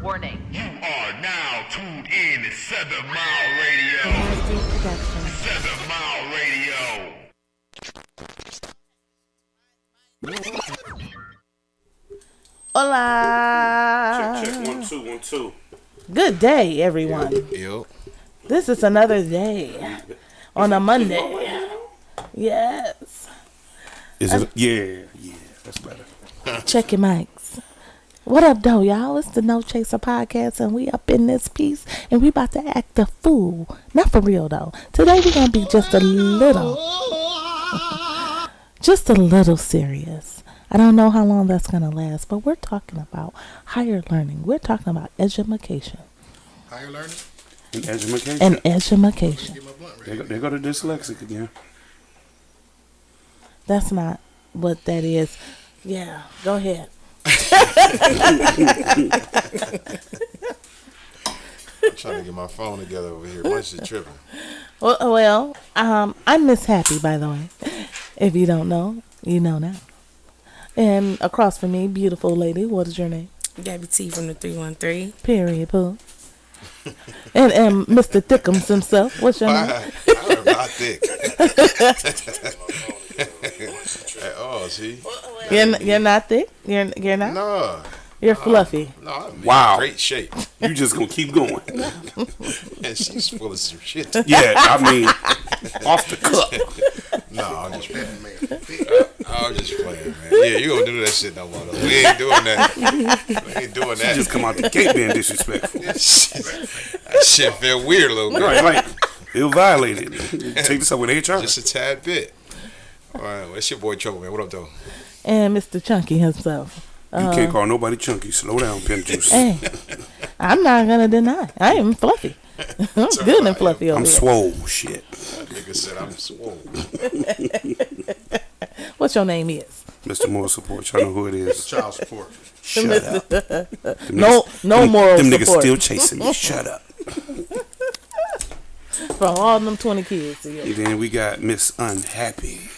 Warning. You are now tuned in to 7 Mile Radio. 7 Mile Radio. Hola. Check, 1 2 1 2. Good day, everyone. Yo. This is another day on a Monday. Yes. Is it? Yeah. That's better. Check your mics. What up, though, y'all? It's the No Chaser Podcast, and we up in this piece, and we about to act a fool. Not for real, though. Today, we're going to be just a little serious. I don't know how long that's going to last, but we're talking about higher learning. We're talking about education. Higher learning? And education. And education. They go to dyslexic again. That's not what that is. Yeah, go ahead. I'm trying to get my phone together over here. Bunch of tripping. Well, I'm Miss Happy, by the way. If you don't know, you know now. And across from me, beautiful lady, what is your name? Gabby T from the 313. Period, poo. and Mr. Thickums himself, what's your name? I am not thick. Oh, see? You're not thick? You're not? No. You're fluffy. No, I'm in Wow. great shape. You just gonna keep going. And she's full of some shit. Yeah, I mean, off the cup. No, I'm just playing. I'm just playing, man. Yeah, you gonna do that shit no more, though. We ain't doing that. We ain't doing that. Just come out the gate being disrespectful. That shit feel weird a little bit. Right, like feel violated. Take this up with HR. Just a tad bit. All right, well, it's your boy Trouble, man. What up, though? And Mr. Chunky himself. You can't call nobody chunky. Slow down, Pimp Juice. Hey, I'm not going to deny. I am fluffy. I'm good and fluffy over I'm here. swole, shit. Nigga said I'm swole. What's your name is? Mr. Moral Support. Y'all know who it is. Child support. Shut up. Them No niggas- moral Them niggas support. still chasing me. Shut up. From all them 20 kids. Yeah. And then we got Miss Unhappy.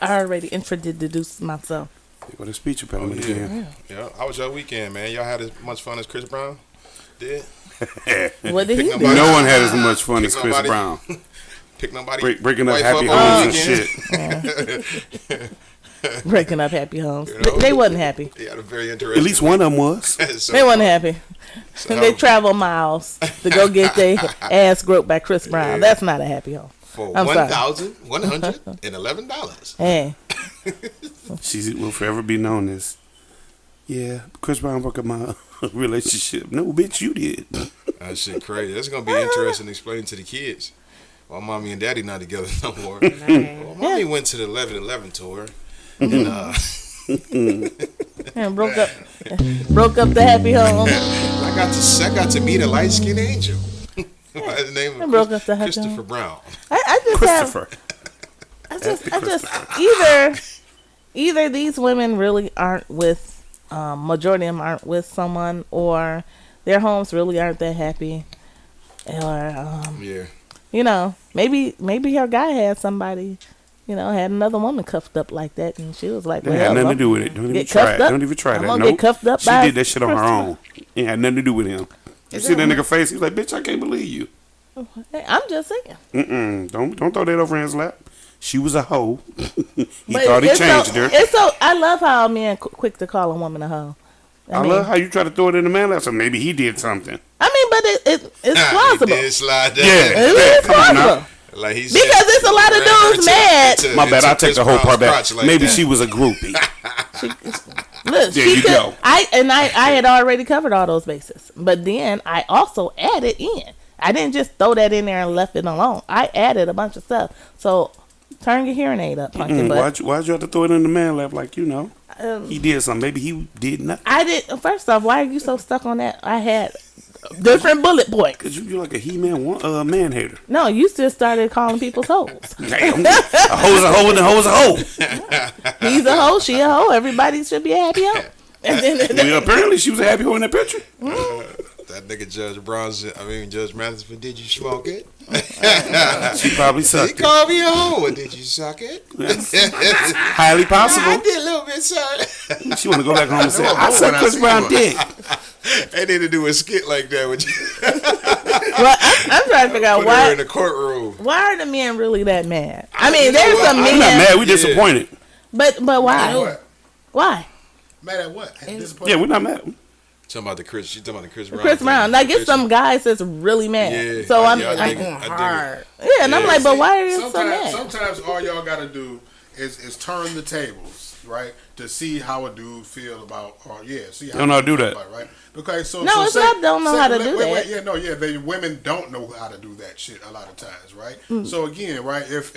I already introduced myself. What a speech impediment again. Yeah, how was your weekend, man? Y'all had as much fun as Chris Brown did? What did he Pick do? nobody. No one had as much fun as Pick Chris nobody. Brown. Pick nobody. Breaking up wife happy on homes the and weekend. shit. Breaking up happy homes. You know? They wasn't happy. He had a very interesting. At least one of them was. So, They wasn't happy. so, They travel miles to go get their ass groped by Chris Brown. That's not a happy home. for I'm sorry. $1,111. Hey, She will forever be known as, yeah, Chris Brown broke up my relationship. No, bitch, you did. That shit crazy. That's gonna be interesting to explain to the kids. Why mommy and daddy not together no more. Well, mommy went to the 11/11 tour, and and broke up the happy home. I got to meet a light skinned angel. By the name of broke up the happy Christopher home. Brown. I just Christopher. either these women really aren't with, majority of them aren't with someone, or their homes really aren't that happy, or Yeah. you know, maybe her guy had somebody, you know, had another woman cuffed up like that, and she was like, That well, had nothing to I'm do with it. Don't even get try cuffed it. up. Don't even try I'm that. gonna Nope. get cuffed up She by did that shit on her Christopher. own. It had nothing to do with him. You see that nigga face? He's like, bitch, I can't believe you. Hey, I'm just saying. Don't throw that over his lap. She was a hoe. He But thought he it's changed so, her. It's so I love how men quick to call a woman a hoe. I love how you try to throw it in the man lap. So maybe he did something. I mean, but it's He plausible. did slide down. Yeah. It is Come on now. plausible. Like he Because it's a lot of dudes mad. My bad. I'll take the whole part back. Like Maybe that. she was a groupie. Look, There she you could, go. I had already covered all those bases, but then I also added in. I didn't just throw that in there and left it alone. I added a bunch of stuff. So turn your hearing aid up, punky butt. Why'd you have to throw it in the man lap? Like, you know, he did something. Maybe he did nothing. I did. First off, why are you so stuck on that? I had different bullet points. Cause you're like a He-Man man hater. No, you just started calling people's hoes. Damn, a hoe's a hoe and a hoe's a hoe. He's a hoe, she a hoe. Everybody should be a happy hoe. And then Well, apparently she was a happy hoe in that picture. That nigga Judge Matheson, did you smoke it? She probably He sucked it. called me a hoe. Did you suck it? Highly I possible. did a little bit, sir. She want to go back home and say, know a I hoe sucked when I Chris see Brown one. dick. They need to do a skit like that with you. Well, I'm trying to figure out Put her in why. the courtroom. Why are the men really that mad? I mean, you know there's what? some I'm I'm not men, mad. We disappointed. but why? What? Why? Mad at what? Yeah, we're not mad. Talking about the Chris. She's talking about the Chris Brown. Chris thing. Brown. Like, it's Chris- some guys that's really mad. Yeah, So I I'm, dig I'm it. Going I dig it. hard. yeah, and I'm Yeah. like, but why are you so Sometimes, mad? sometimes all y'all gotta do is turn the tables, right, to see how a dude feel about, or see how Don't know how to do feel that. about, right? Because so No, so it's say- not don't know say- how to wait, do wait, that. Yeah, no, yeah, they women don't know how to do that shit a lot of times, right? Mm. So again, right, if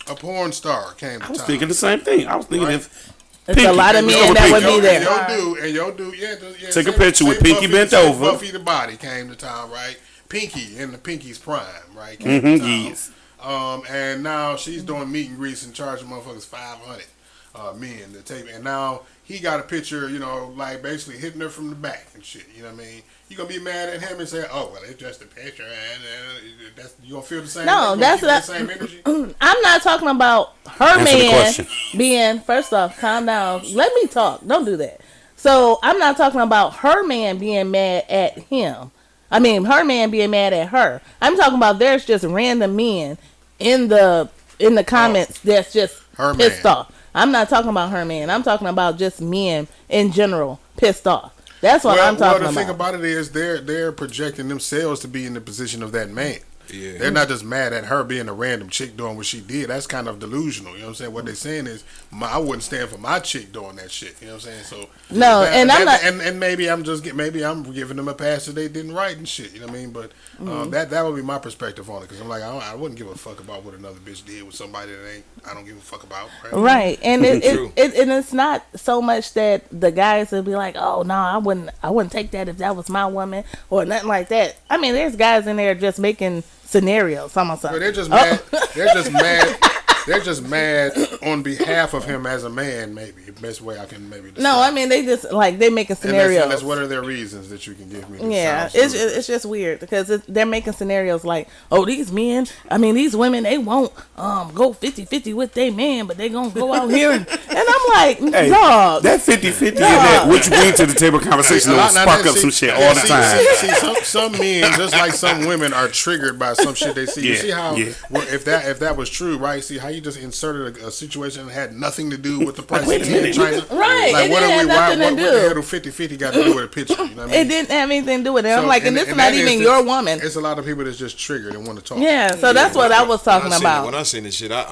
a porn star came to I was town, thinking the same thing. I was thinking Right. if It's a Pinky. lot of Let's go men with that would Pinky. be there. Your dude, yeah, Take a say- picture with say Pinky Buffy- bent say over. Buffy the Body came to town, right? Pinky in the Pinky's prime, right? Came to town. yes. And now she's doing meet and greets and charging motherfuckers $500 men to take. And now he got a picture, like basically hitting her from the back and shit. You know what I mean? You gonna be mad at him and say, "Oh, well, it's just a picture," and that's you gonna feel the same. No, you gonna that's keep that not- same energy. I'm not talking about her Answer the man question. being, first off, calm down. Let me talk. Don't do that. So I'm not talking about her man being mad at him. I mean, her man being mad at her. I'm talking about there's just random men in the comments that's just Her pissed man. off. I'm not talking about her man. I'm talking about just men in general pissed off. That's what I'm talking the about. thing about it is they're projecting themselves to be in the position of that man. Yeah. They're not just mad at her being a random chick doing what she did. That's kind of delusional. You know what I'm saying? What they're saying is, I wouldn't stand for my chick doing that shit. You know what I'm saying? So No, and I'm not- And maybe I'm giving them a pass that they didn't write and shit. You know what I mean? But that would be my perspective on it, because I'm like, I wouldn't give a fuck about what another bitch did with somebody that I don't give a fuck about. Right, and True. and it's not so much that the guys will be like, "Oh no, I wouldn't take that if that was my woman," or nothing like that. I mean, there's guys in there just making scenarios. Almost But something. they're just Oh. mad. They're just mad. They're just mad on behalf of him as a man. Maybe the best way I can maybe. Describe. No, I mean they just like they making And scenarios. that's what are their reasons that you can give me? That Yeah, sounds it's good. it's just weird because they're making scenarios like, oh, these men, I mean, these women, they won't go 50-50 with their man, but they gonna go out here and I'm like, Hey, dog. that 50-50 and that what you bring to the table conversation will spark up some shit all the time. See, some men, just like some women, are triggered by some shit they see. You Yeah, see how, yeah. well, if that was true, right? See how you just inserted a situation that had nothing to do with the price wait a of tea in minute. China. Right, Like, it what didn't are have we? nothing to What the do. hell do 50-50 got to do with a picture? You know what I mean? It didn't have anything to do with it. I'm So, like, and this is not that even just- your woman. It's a lot of people that's just triggered and want to talk. Yeah, so that's what I was talking When about. I seen this shit, I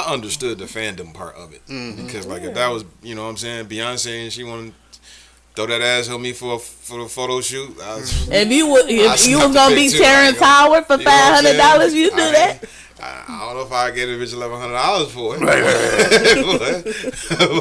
understood the fandom part of it. Because like if that was, you know what I'm saying, Beyonce and she wanted to throw that ass on me for the photo shoot, I was, If you was snapped gonna the be pic too. Terrence I Howard for you know what I'm saying? $500, you do I that. I don't know if I get a bitch $1,100 for it,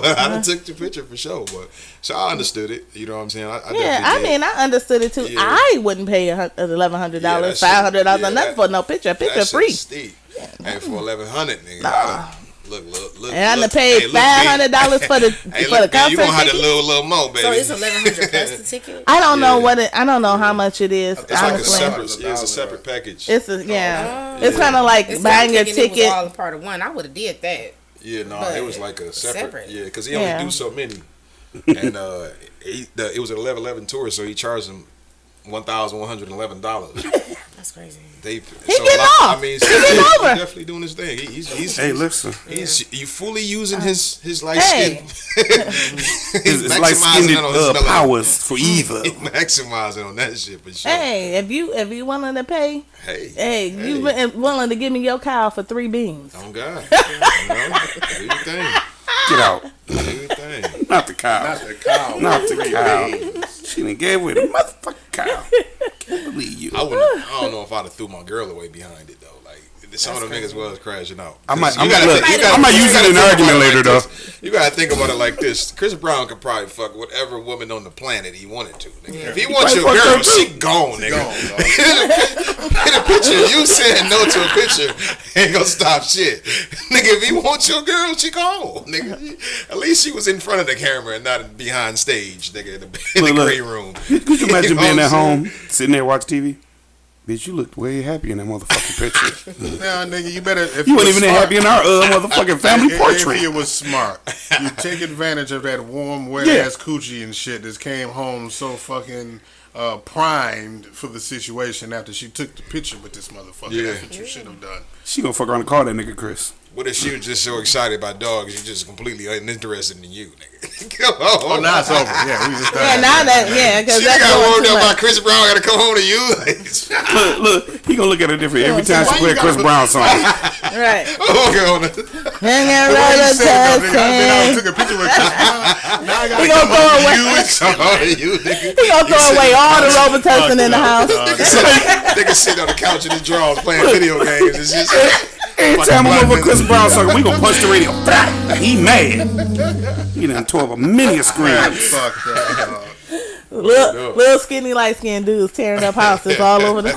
but I done took the picture for sure. But so I understood it. You know what I'm saying? I Yeah, I definitely did. mean, I understood it too. Yeah. I wouldn't pay $1,100, Yeah, that shit- $500, yeah, nothing that- for no picture. A picture That shit free. steep. Hey, for 1,100, nigga. Look. And I done look, paid hey, look, $500 for the Hey, for the look, man, you concert gonna have to ticket. little more, baby. So it's 1,100 plus the ticket. I don't know Yeah. what I don't know how much it is. It's like a honestly, separate, it's a separate package. it's a, yeah. It's kind of like It's buying your It was ticket. all a part of one. I would have did that. Yeah, no, But it was like a separate. separate. Yeah, because he Yeah. only do so many, and it was an 11/11 tour, so he charged him $1,111. That's crazy. They getting off. I mean, He so getting he's over. definitely doing his thing. He's Hey, listen. He's you fully using his light Hey. skin. It's like skinned powers for either. Maximizing on that shit for sure. Hey, if you willing to pay, Hey, you willing to give me your cow for 3 beans. Oh God, do your thing. Get out. Do your thing. Not the cow. Not the cow. Not the cow. She done gave away the motherfucking cow. Can't believe you. I don't know if I'd have threw my girl away behind it though. Like some of them niggas was crashing out. I might You gotta use it in an think about argument it later, like though. this. You gotta think about it like this. Chris Brown could probably fuck whatever woman on the planet he wanted to. Nigga. If he wants your probably fuck girl, her she too. gone, nigga. Gone, dog. In a picture, you saying no to a picture ain't gonna stop shit. Nigga, if he wants your girl, she gone. Nigga, at least she was in front of the camera and not behind stage, nigga, in the Look. green room. Could you imagine You know being what at I'm home, sitting there watching TV? Bitch, you looked way happy in that motherfucking picture. Now, nigga, you better. If You weren't was even that smart, happy in our motherfucking family if portrait. you was smart, you take advantage of that warm, wet Yeah. ass coochie and shit that came home so fucking primed for the situation after she took the picture with this motherfucker. Yeah. That's what you should have done. She gonna fuck around and call that nigga Chris. What if she was just so excited by dogs, she's just completely uninterested in you, nigga? Come Oh, on. now it's over. Yeah, we just done Yeah, now that because She that's got going worried too about much. Chris Brown gotta come home to you. Look, he gonna look at her different every time she Why play you a Chris gotta- Brown song. Right. Okay, on the, And The you're way you right, said it, though, nigga, I been out and he took a picture with Chris Brown. Now I gotta gonna come throw home to away. you. it's all you, nigga. gonna throw away all the Robitussin in the house. Nigga sit on the couch in his drawers playing video games. It's just Every time I'm over Chris Brown song, we gonna punch the radio. He mad. He done tore up a many screens. Fuck that, dog. Little skinny light skinned dudes tearing up houses all over the.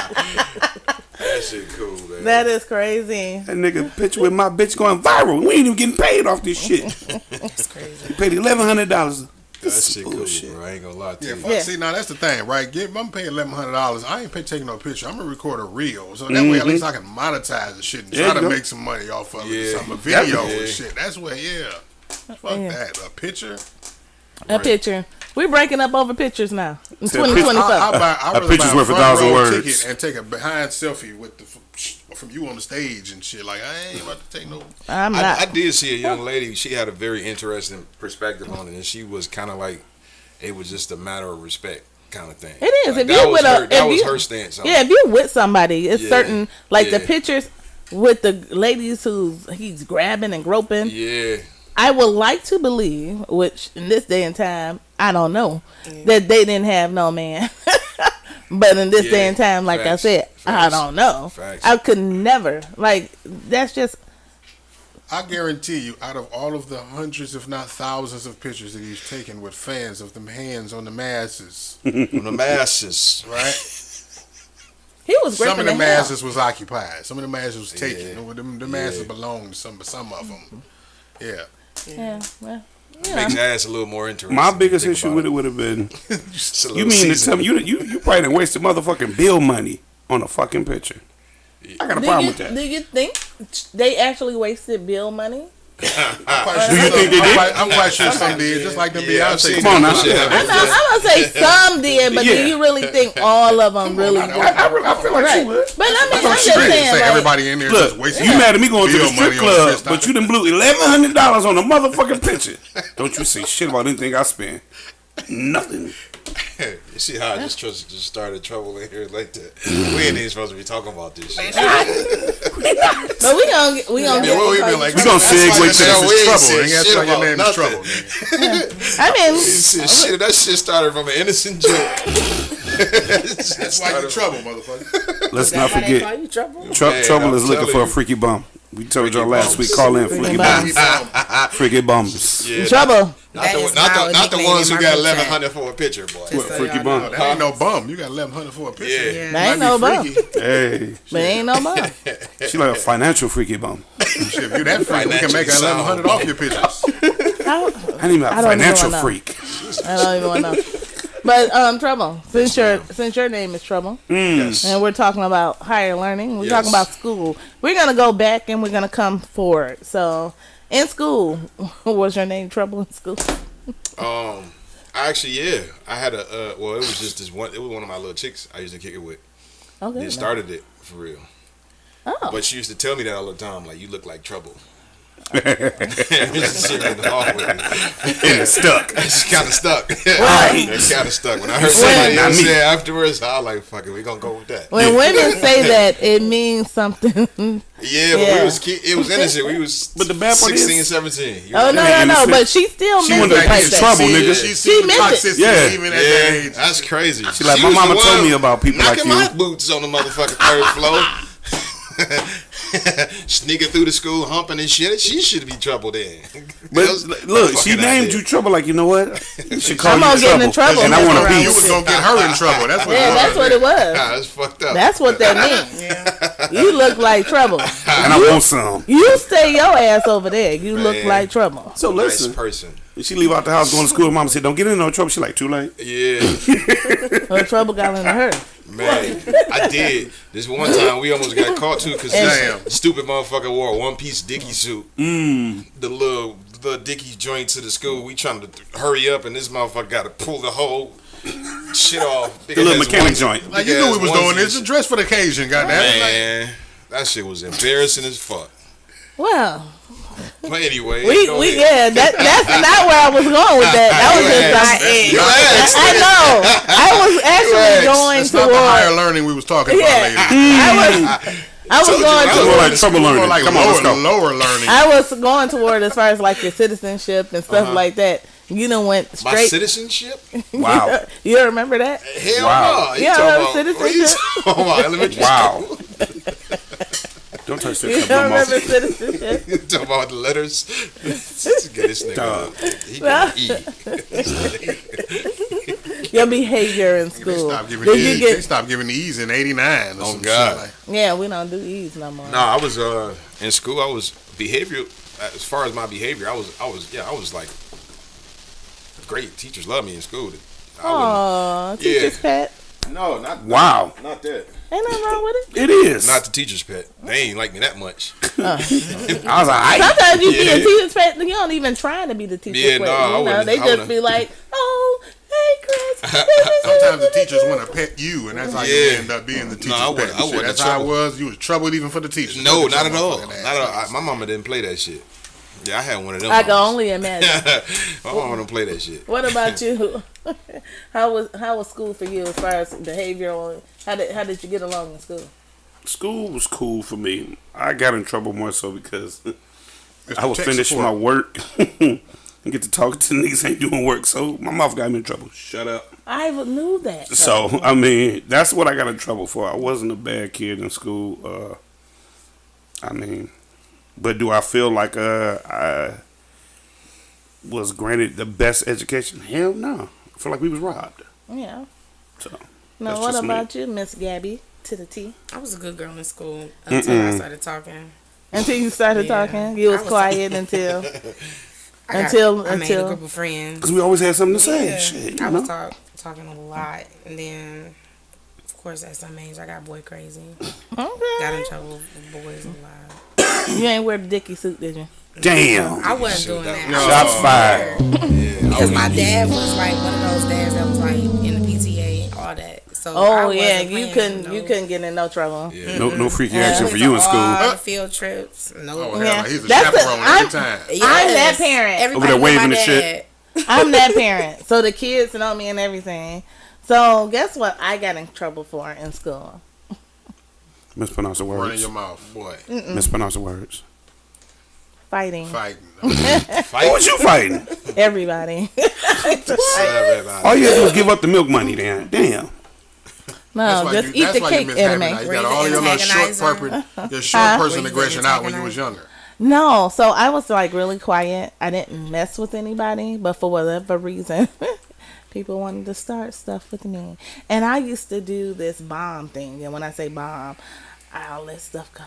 that shit cool, man. That is crazy. That nigga picture with my bitch going viral. We ain't even getting paid off this shit. That's crazy. We paid $1,100. That shit cool, bullshit. bro. I ain't gonna lie to Yeah, you. fuck. Yeah. See, now that's the thing, right? I'm paying $1,100. I ain't taking no picture. I'm gonna record a reel, so that way at least I can monetize the shit and There try you to go. make some money off of it. Yeah. Some video Yeah. and shit. That's where, yeah. Fuck Yeah. that. A picture. A picture. We're breaking up over pictures now. In Say a picture. 2025. I'd rather picture's buy worth a front 1,000 row words. ticket and take a behind selfie with from you on the stage and shit. Like I ain't about to take no. I'm not. I did see a young lady. She had a very interesting perspective on it, and she was kind of like, it was just a matter of respect kind of thing. It is. Like, If you with a, that if was you, her stance on yeah, it. if you're with somebody, it's Yeah. certain like the Yeah. pictures with the ladies he's grabbing and groping. Yeah. I would like to believe, which in this day and time, I don't know, that they didn't have no man. But in this day and time, like Facts. I said, I Facts. don't know. Facts. I could never. Like, that's just. I guarantee you, out of all of the hundreds, if not thousands, of pictures that he's taken with fans of them hands on the masses, From the masses. right? He was Some of gripping the the hell. masses was occupied. Some of the masses was taken. Yeah. The masses belonged to some of them. Yeah. Yeah, well, you Makes know. ass a little more interesting. My if you biggest think issue about with it would have been, Just a you little mean to seasoning. tell me you probably done wasted motherfucking bill money on a fucking picture. I got a problem with that. Do you think they actually wasted bill money? I'm quite Do you think they did? I'm quite sure some did, just like them Yeah, I've Beyonce. seen Come on that now. shit I'm happen. gonna say some did, but Yeah. do you really think all of them really did? I feel like she Right. would. But I mean, I'm just She ready to saying, say like, everybody in there Look, just wasting. you mad at me going to the bill strip money on the club, Chris but you done blew $1,100 on a motherfucking picture. Don't you say shit about anything I spent. Nothing. You see how I just started trouble in here like that? We ain't even supposed to be talking about this shit. but we gonna Yeah, get what we into been it. like? We gonna segue to That's why this. we It's ain't trouble. said Nigga, that's shit why your about name is nothing. trouble. Nigga. I mean, Shit, that shit started from an innocent joke. That's why you trouble, motherfucker. Let's not Why they call forget, you trouble? Man, Trouble I'm is looking telling for a you. freaky bum. We told y'all last week, call in freaky bums. bums. Freaky bums. Yeah, trouble. Not That the, is not my the, not the nickname ones in who my got group chat. 1,100 for a picture, boy. What, So freaky y'all bum? know. That ain't no bum. You got 1,100 for a picture. Yeah. That ain't Might no be bum. freaky. Hey, But ain't no bum. she like a financial freaky bum. Shit, if you that freak, we can make Financially 1,100 off your pictures. How- I ain't even a I don't even financial wanna know. freak. I don't even want to know. But Trouble, since your name is Trouble, Yes. and we're talking about higher learning, we're Yes. talking about school. We're gonna go back and we're gonna come forward. So, in school, was your name Trouble in school? Actually, yeah. I had a, well, it was just this one, it was one of my little chicks I used to kick it with. Okay. They started it, for real. Oh. But she used to tell me that all the time, like, you look like trouble. She was in the hallway. And it's stuck. It's kind of stuck. Right. It's kind of stuck. When I heard Well, somebody not else me. say it afterwards, I was like, fuck it, we gonna go with that. When women say that, it means something. Yeah, but Yeah. it was innocent. We was But the bad part 16, is- 17. You Oh know? no, Yeah, no, no! innocent. But she still She meant wanted it to like get in that. trouble, nigga. She She seen the meant it. toxicity Yeah. even at that Yeah, age. that's crazy. She like, She my was the mama told one me about people like knocking you. my boots on the motherfucking third floor. sneaking through the school, humping and shit. She should be trouble then. But That's look, a she fucking named idea. you trouble. Like, you know what? You should call I'm you gonna get in trouble and I want to messing be. You was gonna get her in trouble. That's what. Yeah, it that's was. what it was. Nah, that's fucked up. That's what that means. You look like trouble. And I want some. You stay your ass over there. You look Man. like trouble. So Nice listen, person. she leave out the house going to school. Mama said, "Don't get in no trouble." She like, too late. Yeah, Her trouble got into her. man. I did. This one time we almost got caught too because Damn. this stupid motherfucker wore a one-piece Dickie suit. The little Dickie joint to the school. We trying to hurry up, and this motherfucker got to pull the whole shit off. The little mechanic joint. Like you knew we was doing this. Just dress for the occasion, goddamn. Man, that shit was embarrassing as fuck. Well, But anyway, we go ahead. yeah, that's not where I was going with that. That was just You asked. I know. I was actually going It's not the higher toward. learning we was talking about, Yeah, ladies. I was Told you, going I More toward. like trouble More learning. like Come on, let's go. lower learning. I was going toward as far as like your citizenship and stuff like that. You done went My straight. citizenship? Wow. You remember that? Hell Wow. no. You Yeah, talking I about, what you citizenship. talking about? Elementary Wow. Don't touch that You cup no don't more. remember citizenship? You talking about the letters? Get this nigga Dog. up. He can eat. Your behavior in They school. stopped giving Did you they get? stopped giving E's in '89. Oh, God. Like. Yeah, we don't do E's no more. No, I was in school. I was behavioral. As far as my behavior, I was like great. Teachers loved me in school. Aw, teacher's pet. No, not Wow. not that. Ain't nothing wrong with it. It is. Not the teacher's pet. They ain't like me that much. I was like, Sometimes you be a Yeah. teacher's pet. You don't even try to be the teacher's Yeah, pet. no, I you know, wouldn't- they I just wouldn't. be like, "Oh, hey, Chris." Sometimes the teachers want to pet you, and that's how you Yeah. end up being the teacher's No, I pet. wasn't- and I shit. wasn't That's in how it trouble. was. You was trouble even for the teachers. No, Look not at at your all. motherfucking Not ass. at all. My mama didn't play that shit. Yeah, I had one of them. I can mamas. only imagine. My mama don't play that shit. What about you? How was school for you as far as behavioral? How did you get along in school? school was cool for me. I got in trouble more so because I was tech finishing my support. work and get to talking to niggas ain't doing work. So my mouth got me in trouble. Shut up. I knew that. So I mean, that's what I got in trouble for. I wasn't a bad kid in school. I mean, but do I feel like I was granted the best education? Hell no. I feel like we was robbed. Yeah. So Now, that's what just me. about you, Miss Gabby? To the T. I was a good girl in school until I started talking. Until you started Yeah. talking, you was I was- quiet until. I made Until- a group of friends. Because we always had something to say. Yeah, Shit, I you was know? talking a lot, and then, of course, at some age, I got boy crazy. Okay. Got in trouble with boys a lot. You ain't wear the Dickie suit, did you? Damn. I wasn't doing that. No. Shots fired. Because my dad was like one of those dads that was like in the PTA, all that. So I Oh yeah, wasn't you playing, couldn't get in no trouble. Yeah. No freaky Yeah. action for you in school. All the field trips. No. Oh, hell, Yeah. he's a That's chaperone I'm- every time. I'm that parent. Everybody Over there knew waving my the shit. dad. I'm that parent. So the kids know me and everything. So guess what I got in trouble for in school? Mispronounce the Running words. your mouth, boy. Mispronounce the words. Fighting. Fighting. What was you fighting? Everybody. All you had to do was give up the milk money then. Damn. No, just eat the cake, You anime. got all your little short, your short person Were you aggression out when you antagonizer? was younger. No, so I was like really quiet. I didn't mess with anybody, but for whatever reason, people wanted to start stuff with me. And I used to do this bomb thing. And when I say bomb, I'll let stuff go.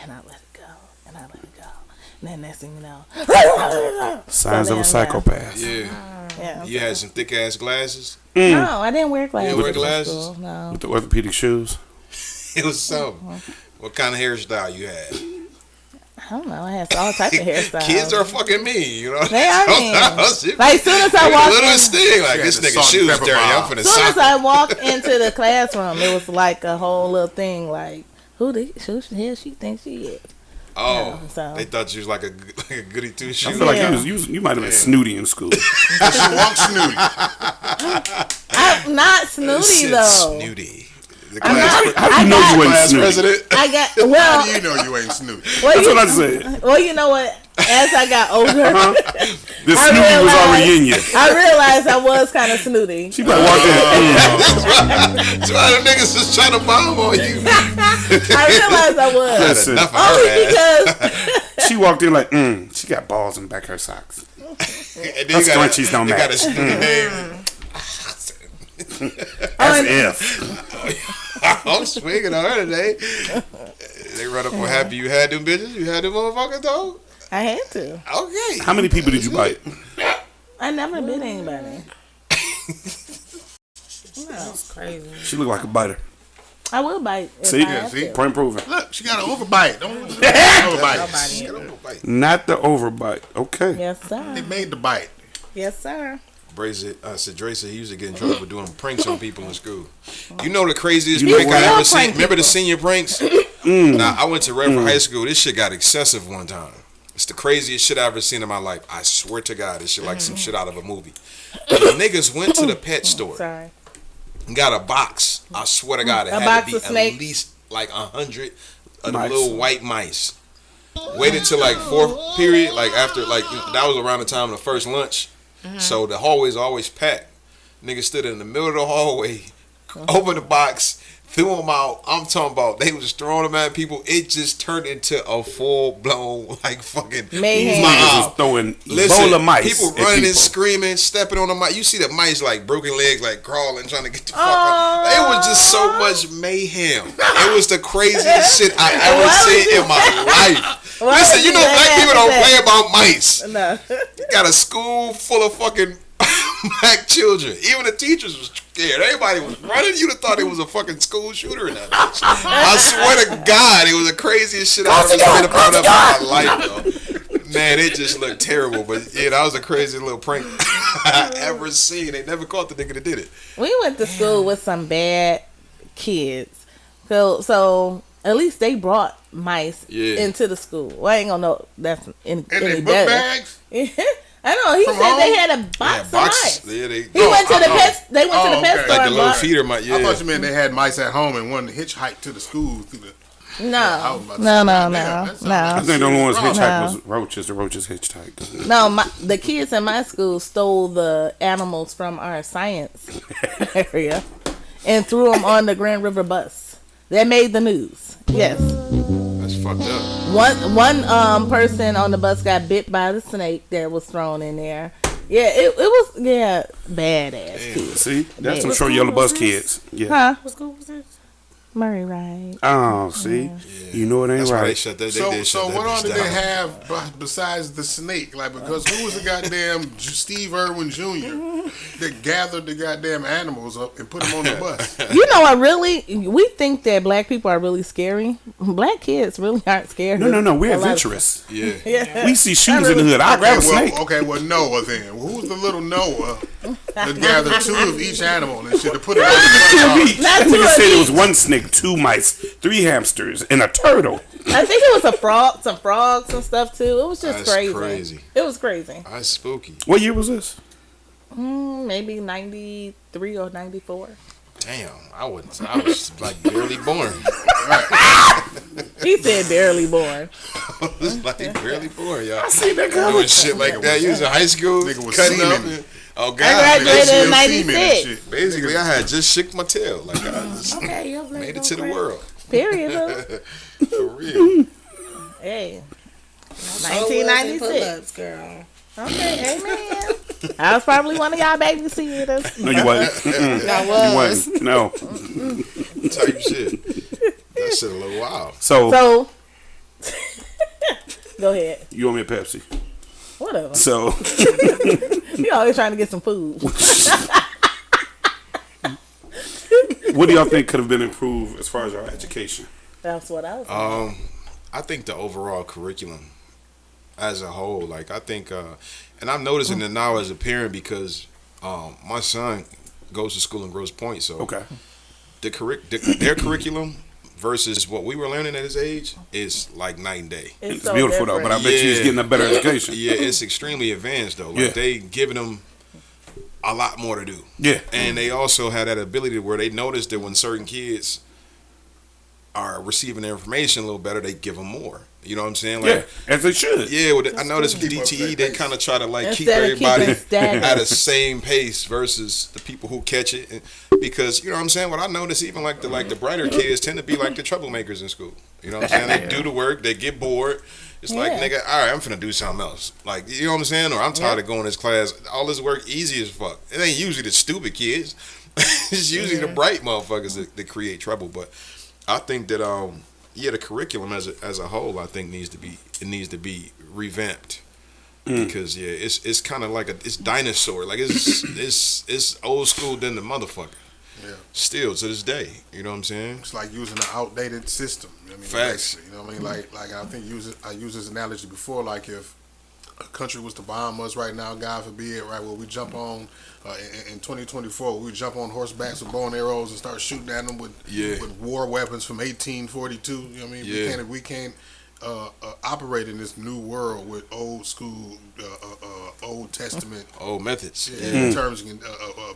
And I let it go. And I let it go. And then next thing you know, Signs of a psychopath. Yeah. yeah. You had some thick ass glasses. No, I didn't wear glasses. wear in glasses? school, No. With the orthopedic shoes. It was something. What kind of hairstyle you had? I don't know. I had all types of hairstyles. Kids are fucking mean, you know. They are mean. Like Like, soon as I walked little in, sting, like She this had the nigga salt and shoes pepper dirty. I'm bomb. finna soon as sock. I walked into the classroom, it was like a whole little thing. Like, who the hell she thinks she is? Oh, so- they thought you was like a goody two I shoes. feel like Yeah. you might have been snooty in school. She walked snooty. I'm not snooty though. Snooty. The I'm class, not. How do you know you wasn't class snooty? president. I got How well. do you know you ain't snooty? Well, That's you, what I said. well, you know what? as I got older, The I snooty was realized- already in you. I realized I was kind of snooty. She probably walked in. That's why the niggas was trying to bomb on you. I realized I was. Listen, Enough of Only her ass. because she walked in like, she got balls in the back of her socks. And Her scrunchies don't they got a match. snooty name. That's if. I'm swinging on her today. They run up on happy you had them bitches. You had them motherfuckers though. I had to. Okay. How many people did you bite? I never bit anybody. That's crazy. She looked like a biter. I will bite. If See? I have see? to. Point proven. Look, she got an overbite. Don't overbite. Nobody. Not the overbite. Okay. Yes, sir. They made the bite. Yes, sir. Said Dre said he used to get in trouble for doing pranks on people in school. You know the craziest You prank know I what? ever seen? Prank Remember the people. senior pranks? Now, I went to Redford High School. This shit got excessive one time. It's the craziest shit I ever seen in my life. I swear to God, this shit like some shit out of a movie. The niggas went to the pet store Sorry. and got a box. I swear to God, it A had box to be of at snakes? least like 100 of the Mice. little white mice. Waited till like fourth period, like after like that was around the time of the first lunch. So the hallways always packed. Niggas stood in the middle of the hallway, opened the box, threw them out. I'm talking about they was just throwing them at people. It just turned into a full blown like fucking Mayhem. mob. Niggas was throwing Listen, Ebola mice. people at running people. and screaming, stepping on the mice. You see the mice like broken legs, like crawling, trying to get the fuck out. It was just so much mayhem. It was the craziest shit I ever Why would seen you- in my life. Why Listen, would you know you black laugh people at don't that? play about mice. No. You got a school full of fucking black children. Even the teachers was scared. Everybody was running. You'd have thought it was a fucking school shooter in that bitch. I swear to God, it was the craziest shit I've ever seen a part of my life, though. Man, it just looked terrible. But yeah, that was a crazy little prank I ever seen. They never caught the nigga that did it. We went to school with some bad kids. So at least they brought mice Yeah. into the school. Well, I ain't gonna know that's any And they book better. bags. I know. He From said they home? had a box of mice. Yeah, they. He went to the pet. They went to the pet okay. store Like the and little bought. feeder mice. Yeah. I thought you meant they had mice at home and wanted to hitchhike to the school through the. I was No, about to no, say, no, damn, no, that sounds no. I like think the only ones serious hitchhiked No. was roaches. The roaches hitchhiked. no. The kids in my school stole the animals from our science area and threw them on the Grand River bus. That made the news. Yes. That's fucked up. One person on the bus got bit by the snake that was thrown in there. Yeah, it was badass kids. See, that's some What short yellow bus kids. Yeah. Huh? What school was this? Murray, right? Oh, see, you know it ain't That's why they right. shut that. They So, did shut so that what all bitch did down. they have besides the snake? Like, because who was the goddamn Steve Irwin Jr. that gathered the goddamn animals up and put them on the bus? You know what? Really, we think that black people are really scary. Black kids really aren't scared. No. We're A lot of- adventurous. Yeah. Yeah. We see shoes in the hood. I'll grab a snake. Okay, well, Noah then. Who's the little Noah that gathered two of each animal and shit to put it on the bus? Not That two nigga of said it each. was one snake, 2 mice, 3 hamsters, and a turtle. I think it was some frogs and stuff too. It was just That's crazy. crazy. It was crazy. That's spooky. What year was this? Maybe 93 or 94. Damn, I was like barely born. He said barely born. I was like barely born, y'all. I see that doing shit like that. You was in high school, Nigga was cutting up. seeming. And, oh I God, graduated in ACL semen and 96. shit. basically, I had just shook my tail. Like I just Okay, your black made it don't to the crack. world Period. Huh? for real. Hey. So was in 1996. pull-ups, girl. Okay, amen. I was probably one of y'all babysitters. No, you wasn't. I You was. wasn't. No. Type shit. That shit a little wild. So, So, go ahead. you owe me a Pepsi. Whatever. So, You always trying to get some food. what do y'all think could have been improved as far as our education? That's what I was. I think the overall curriculum as a whole, like I think, and I'm noticing it now as a parent because my son goes to school in Grosse Pointe, so Okay. their curriculum versus what we were learning at his age is like night and day. It's so beautiful though, but I different. bet you he's Yeah. getting a better education. Yeah, it's extremely advanced though. Like Yeah. they giving them a lot more to do. Yeah. And they also had that ability where they noticed that when certain kids are receiving the information a little better, they give them more. You know what I'm saying? Yeah, as they should. Yeah, I noticed with DTE, they kind of try to like keep Instead of everybody keeping stagnant. at a same pace versus the people who catch it. Because you know what I'm saying? What I notice, even like the brighter kids tend to be like the troublemakers in school. You know what I'm saying? They do the work, they get bored. It's like, Yeah. nigga, all right, I'm finna do something else. Like, you know what I'm saying? Or I'm tired of going to this class. All this work easy as fuck. It ain't usually the stupid kids. It's usually the bright motherfuckers that create trouble. But I think that the curriculum as a whole, I think needs to be revamped. Because it's kind of like it's dinosaur. Like it's old school than the motherfucker. Yeah. Still to this day, you know what I'm saying? It's like using an outdated system. You know what I mean? Facts. Basically, you know what I mean? Like I think I used this analogy before. Like if a country was to bomb us right now, God forbid, right? Well, we jump on in 2024, we jump on horsebacks with bow and arrows and start shooting at them with war weapons from 1842. You know what I mean? Yeah. We can't operate in this new world with old school, Old Testament, Old methods. terms and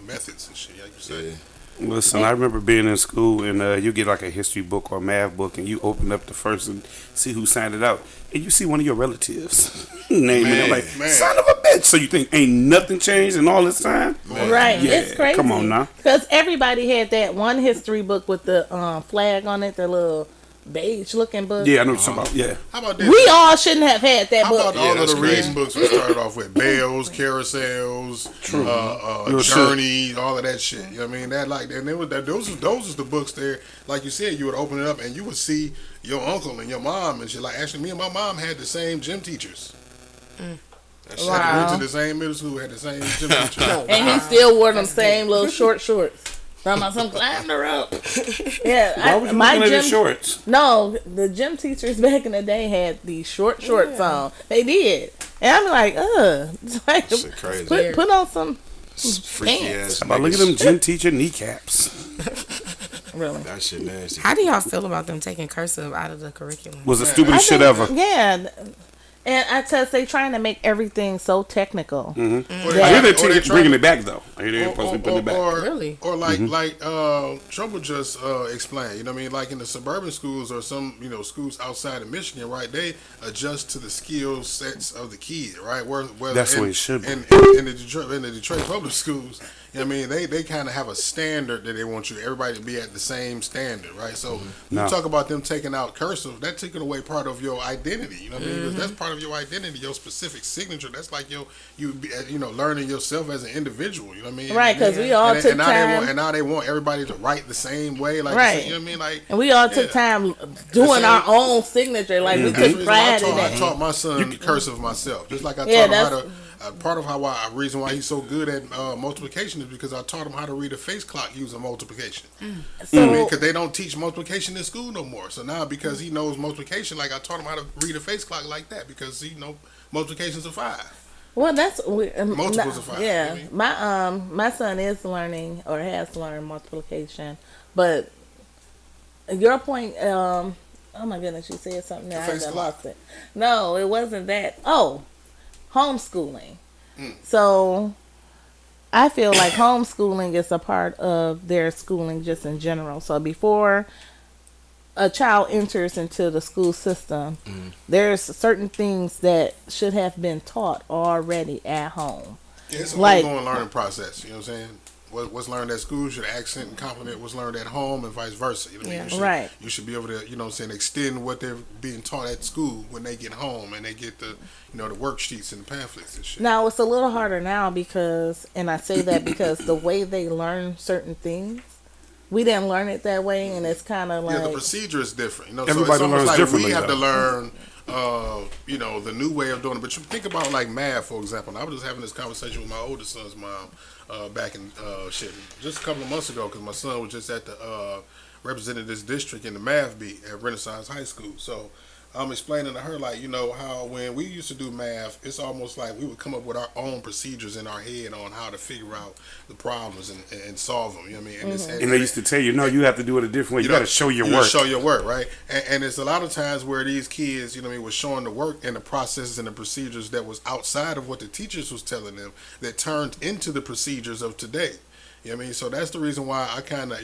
methods and shit. Like you said. Yeah. Listen, I remember being in school and you get like a history book or a math book and you open up the first and see who signed it out. And you see one of your relatives naming it like, Man. son of a bitch. So you think ain't nothing changed in all this time? Right, Yeah, it's crazy. come on now. Because everybody had that one history book with the flag on it, the little beige looking book. Yeah, I know what you're talking about. Yeah. How about this? We all shouldn't have had that How book. about all of that's the crazy. reading books we started off with? Bells, carousels, Real shit. Journey, all of that shit. You know what I mean? That like, and it was that those was the books there. Like you said, you would open it up and you would see your uncle and your mom and shit. Like actually, me and my mom had the same gym teachers. That shit. Wow. Went to the same middle school, had the same gym teacher. And he still wore them same little short shorts. Talking about some climb the rope. Yeah, Why was you my looking at his gym. shorts? No, the gym teachers back in the day had these shorts on. They did, and I'm like, It's like, Shit crazy. put on some Freaky ass. How about look at them gym teacher kneecaps? really. That shit nasty. How do y'all feel about them taking cursive out of the curriculum? Was the stupidest shit ever. Yeah, and I tell they trying to make everything so technical. Or I hear they- they're or they try bringing to- it back though. I hear they're supposed to be putting it back. Really? Or like Trouble just explained, you know what I mean? Like in the suburban schools or some, schools outside of Michigan, right? They adjust to the skill sets of the kid, right? Where That's what it should be. In the Detroit public schools, you know what I mean? They kind of have a standard that they want everybody to be at the same standard, right? So No. you talk about them taking out cursive, that's taking away part of your identity, you know what I mean? Because that's part of your identity, your specific signature. That's like you learning yourself as an individual, you know what I mean? Right, because we all took time. And now they want everybody to write the same way, like Right. you know what I mean? Like, And we all took time doing our own signature. Like we that's the took reason pride in I that. taught my son cursive myself, just like I Yeah, taught him how to. Part of reason why he's so good at multiplication is because I taught him how to read a face clock using multiplication. So Because they don't teach multiplication in school no more. So now because he knows multiplication, like I taught him how to read a face clock like that because he know multiplications of 5. well, that's Multiples of 5, Yeah, maybe. my son is learning or has learned multiplication, but your point. Oh my goodness, you said something there. I face just clock. lost it. No, it wasn't that. Oh, homeschooling. Mm. So I feel like homeschooling is a part of their schooling just in general. So before a child enters into the school system, there's certain things that should have been taught already at home. Yeah, it's an Like- ongoing learning process. You know what I'm saying? What's learned at school should accent and complement what's learned at home and vice versa. You know what I mean? Yeah. Right. You should be able to, extend what they're being taught at school when they get home and they get the worksheets and the pamphlets and shit. Now it's a little harder now because, and I say that because the way they learn certain things, we didn't learn it that way, and it's kind of like Yeah, the procedure is different. So Everybody it's almost learns like differently, we have to though. learn, the new way of doing it. But you think about like math, for example. And I was just having this conversation with my oldest son's mom back in just a couple of months ago because my son was just at the represented this district in the math beat at Renaissance High School. So I'm explaining to her like how when we used to do math, it's almost like we would come up with our own procedures in our head on how to figure out the problems and solve them. You know what I mean? And, And they used to tell you, no, you have to do it a different way. You got to show your you work. Show your work, right? And it's a lot of times where these kids, was showing the work and the processes and the procedures that was outside of what the teachers was telling them that turned into the procedures of today. You know what I mean? So that's the reason why I kind of,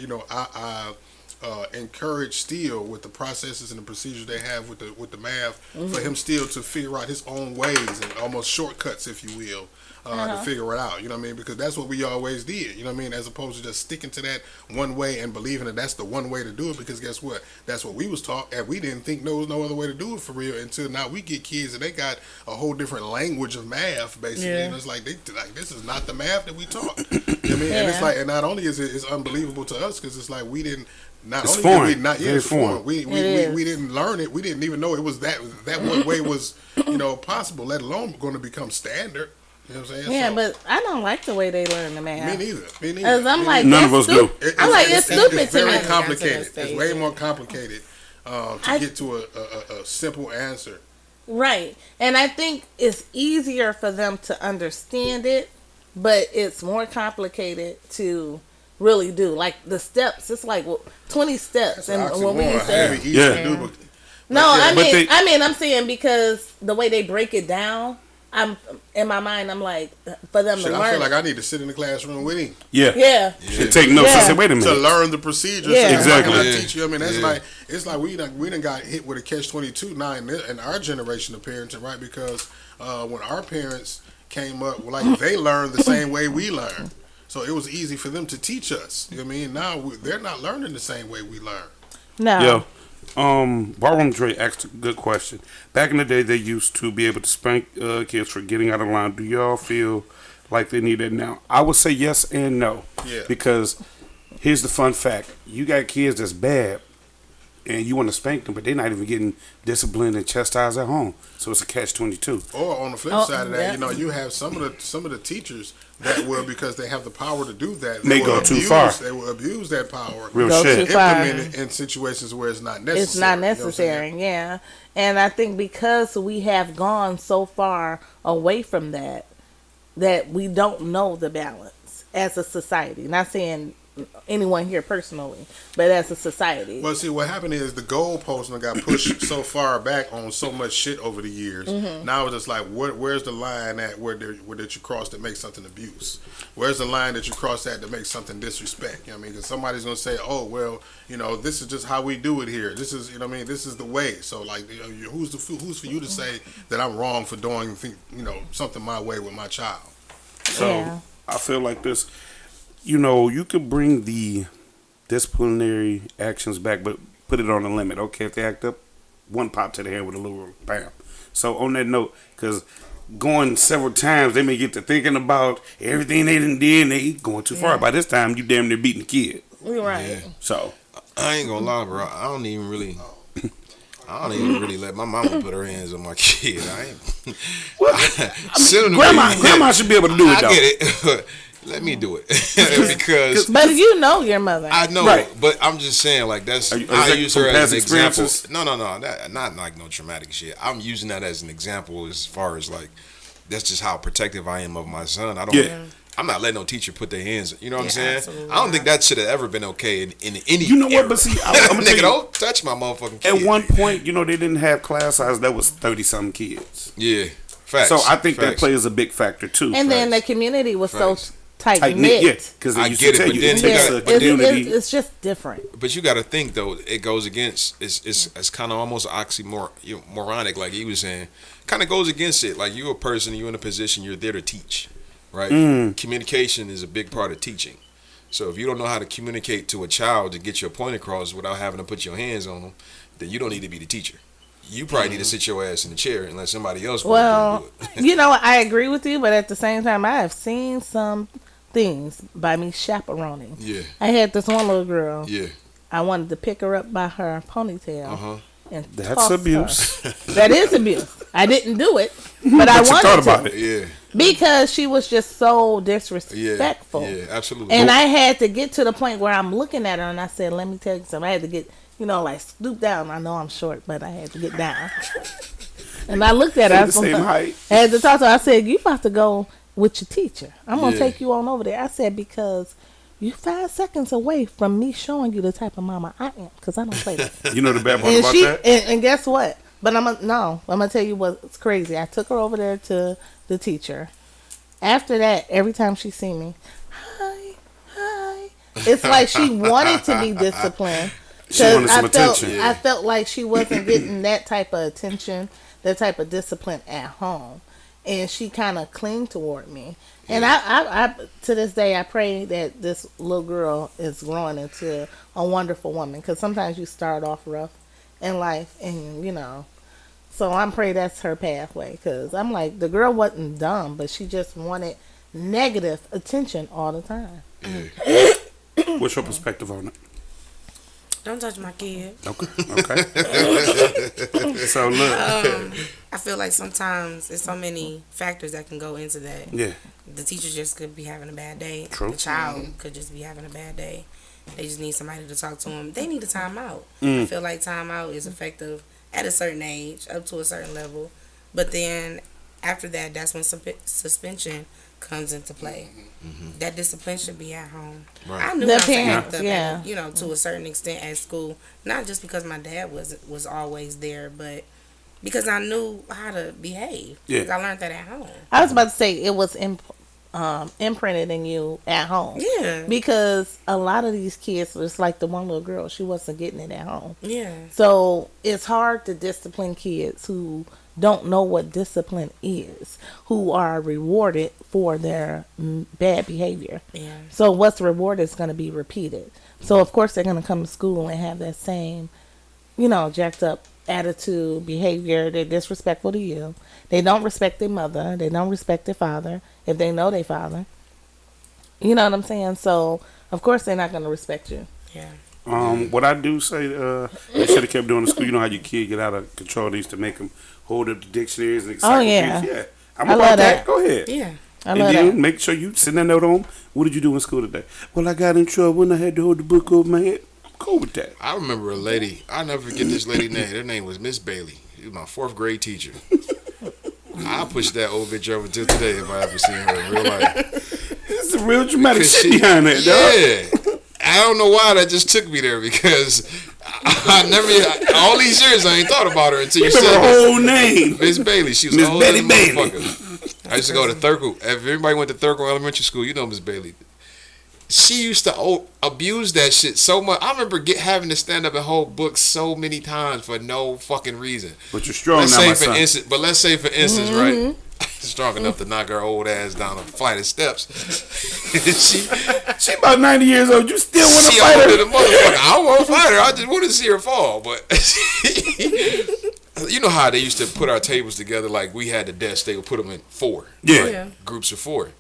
encourage still with the processes and the procedures they have with the math for him still to figure out his own ways and almost shortcuts, if you will. To figure it out, you know what I mean? Because that's what we always did, you know what I mean? As opposed to just sticking to that one way and believing that that's the one way to do it. Because guess what? That's what we was taught, and we didn't think there was no other way to do it for real until now we get kids and they got a whole different language of math, basically. Yeah. And it's like this is not the math that we taught. You know what I mean? And it's like, and not only is it's unbelievable to us because it's like we didn't. Not It's only foreign. did we not, yeah, Very it's foreign. foreign. We didn't learn it. We didn't even know it was that one way was possible. Let alone going to become standard. You know what I'm saying? Yeah, So, but I don't like the way they learn the math. me neither. Cause I'm like, None of that's us do. stupid. I'm like, it's stupid It's to very me. complicated. Yeah, It's way more complicated to get to a simple answer. Right. And I think it's easier for them to understand it, but it's more complicated to really do. Like the steps, it's like 20 steps. And when we used to, Heavy, easy Yeah. to do, but no, yeah. I'm saying because the way they break it down, I'm in my mind, I'm like, for them shit, to I learn. feel like I need to sit in the classroom with him Yeah. Yeah. And take notes. Yeah. I said, wait a to minute. learn the procedures. Yeah. So Exactly. How can I Yeah. teach you? I mean, that's Yeah. like it's like we done got hit with a catch-22 now in our generation of parenting, right? Because when our parents came up, like they learned the same way we learned, so it was easy for them to teach us. You know what I mean? Now they're not learning the same way we learn. No. Yo, Ballroom Dre asked a good question. Back in the day, they used to be able to spank kids for getting out of line. Do y'all feel like they need that now? I would say yes and no. Yeah. Because here's the fun fact: you got kids that's bad, and you want to spank them, but they're not even getting disciplined and chastised at home. So it's a catch-22. Or on the flip Oh, side of that, yeah. you know, you have some of the teachers that will, because they have the power to do that, May will go too abuse- far. They will abuse that power. Real Go shit. too far. Implement it in situations where it's not necessary. It's not You know what I'm saying? necessary, yeah. And I think because we have gone so far away from that we don't know the balance as a society. Not saying anyone here personally, but as a society. Well, see, what happened is the goalpost got pushed so far back on so much shit over the years. Mm-hmm. Now it's just like, where's the line at where that you cross that makes something abuse? Where's the line that you cross that makes something disrespect? You know what I mean? Because somebody's gonna say, oh, well, you know, this is just how we do it here. This is, you know what I mean? This is the way. So, like, you know, who's for you to say that I'm wrong for doing, you know, something my way with my child? So Yeah. I feel like this. You know, you could bring the disciplinary actions back, but put it on a limit. Okay, if they act up, one pop to the head with a little bam. So on that note, because going several times, they may get to thinking about everything they done did, and they going too far. By this time, you damn near beating the kid. You're right. Yeah. So I ain't gonna lie, bro. I don't even really let my mama put her hands on my kid. I ain't. Send him to me. grandma should be able to do it I though. get it. Let me do it because But you know your mother. I know, Right. but I'm just saying, like that's Are you- is I that use from her as past an example. experiences? No, not like no traumatic shit. I'm using that as an example as far as like that's just how protective I am of my son. I don't. Yeah. I'm not letting no teacher put their hands. You know what I'm Yeah, saying? absolutely I don't think that should have ever been okay in any. You know what? era. But see, I'm gonna tell Nigga, you, don't touch my motherfucking kid. at one point, you know, they didn't have class size that was 30-something kids. Yeah, facts. So I think that Facts. plays a big factor too. and then the community was Facts. so tight Tight knit, knit. yeah, because they I used get to it, tell but you then it you takes got- a but then- community. It's just different. But you got to think though, it goes against. It's kind of almost moronic, like he was saying. Kind of goes against it. Like you're a person, you're in a position, you're there to teach, right? Communication is a big part of teaching. So if you don't know how to communicate to a child to get your point across without having to put your hands on them, then you don't need to be the teacher. You probably need to sit your ass in the chair and let somebody else go Well, do it. you know, I agree with you, but at the same time, I have seen some things by me chaperoning. Yeah, I had this one little girl. yeah, I wanted to pick her up by her ponytail uh-huh. and That's toss her. abuse. That is abuse. I didn't do it, but I But you wanted thought to about it. Yeah, because she was just so yeah, disrespectful. yeah, absolutely. And I had to get to the point where I'm looking at her and I said, let me tell you something. I had to get, you know, like stoop down. I know I'm short, but I had to get down. And I looked at her. I the same height. had to talk to her. I said, you about to go with your teacher. I'm going to Yeah. take you on over there. I said, because you 5 seconds away from me showing you the type of mama I am, because I don't play that. You know the bad part And about she that? and guess what? But I'm gonna tell you what's crazy. I took her over there to the teacher. After that, every time she see me, hi. It's like she wanted to be disciplined, She wanted some I felt, attention. I felt like she wasn't getting that type of attention, that type of discipline at home, and she kind of clinged toward me. And I, to this day, I pray that this little girl is growing into a wonderful woman. Because sometimes you start off rough in life, and so I'm praying that's her pathway. Because I'm like, the girl wasn't dumb, but she just wanted negative attention all the time. What's your perspective on it? Don't touch my kid. Okay. So look. I feel like sometimes there's so many factors that can go into that. Yeah. The teacher just could be having a bad day. True. The child could just be having a bad day. They just need somebody to talk to them. They need a timeout. I feel like timeout is effective at a certain age, up to a certain level. But then after that, that's when suspension comes into play. That discipline should be at home. Right. I knew The not to parents, act up, yeah. to a certain extent at school. Not just because my dad was always there, but because I knew how to behave. Yeah. Because I learned that at home. I was about to say it was imprinted in you at home. Yeah. Because a lot of these kids, it's like the one little girl, she wasn't getting it at home. Yeah. So it's hard to discipline kids who don't know what discipline is, who are rewarded for their bad behavior. Yeah. So what's rewarded is going to be repeated. So of course they're going to come to school and have that same, jacked up attitude, behavior. They're disrespectful to you. They don't respect their mother. They don't respect their father if they know their father. You know what I'm saying? So of course they're not going to respect you. Yeah. What I do say, they should have kept doing in school. You know how your kid get out of control? They used to make them hold up the dictionaries and encyclopedias. yeah. Yeah. I'm I about love that. that. Go ahead. Yeah. I And love then that. make sure you send that note on. What did you do in school today? Well, I got in trouble and I had to hold the book over my head. I'm cool with that. I remember a lady. I'll never forget this lady name. Her name was Miss Bailey. She was my 4th grade teacher. I'll push that old bitch over till today if I ever see her in real life. There's some real dramatic Because shit behind that, dog. Yeah. I don't know why that just took me there because I never, all these years I ain't thought about her until you Remember said her this. whole name. Miss Bailey. She was Miss old Betty as a Bailey. motherfucker. I used to go to Thurgood. If everybody went to Thurgood Elementary School, you know Miss Bailey. She used to abuse that shit so much. I remember having to stand up and hold books so many times for no fucking reason. But you're strong Let's now, my say son. let's say for instance, right? Strong enough to knock her old ass down a flight of steps. She about 90 years old. You still want to She fight older her? than motherfucker. I don't want to fight her. I just want to see her fall. But you know how they used to put our tables together? Like we had the desk, they would put them in 4. Yeah. Yeah. Groups of 4.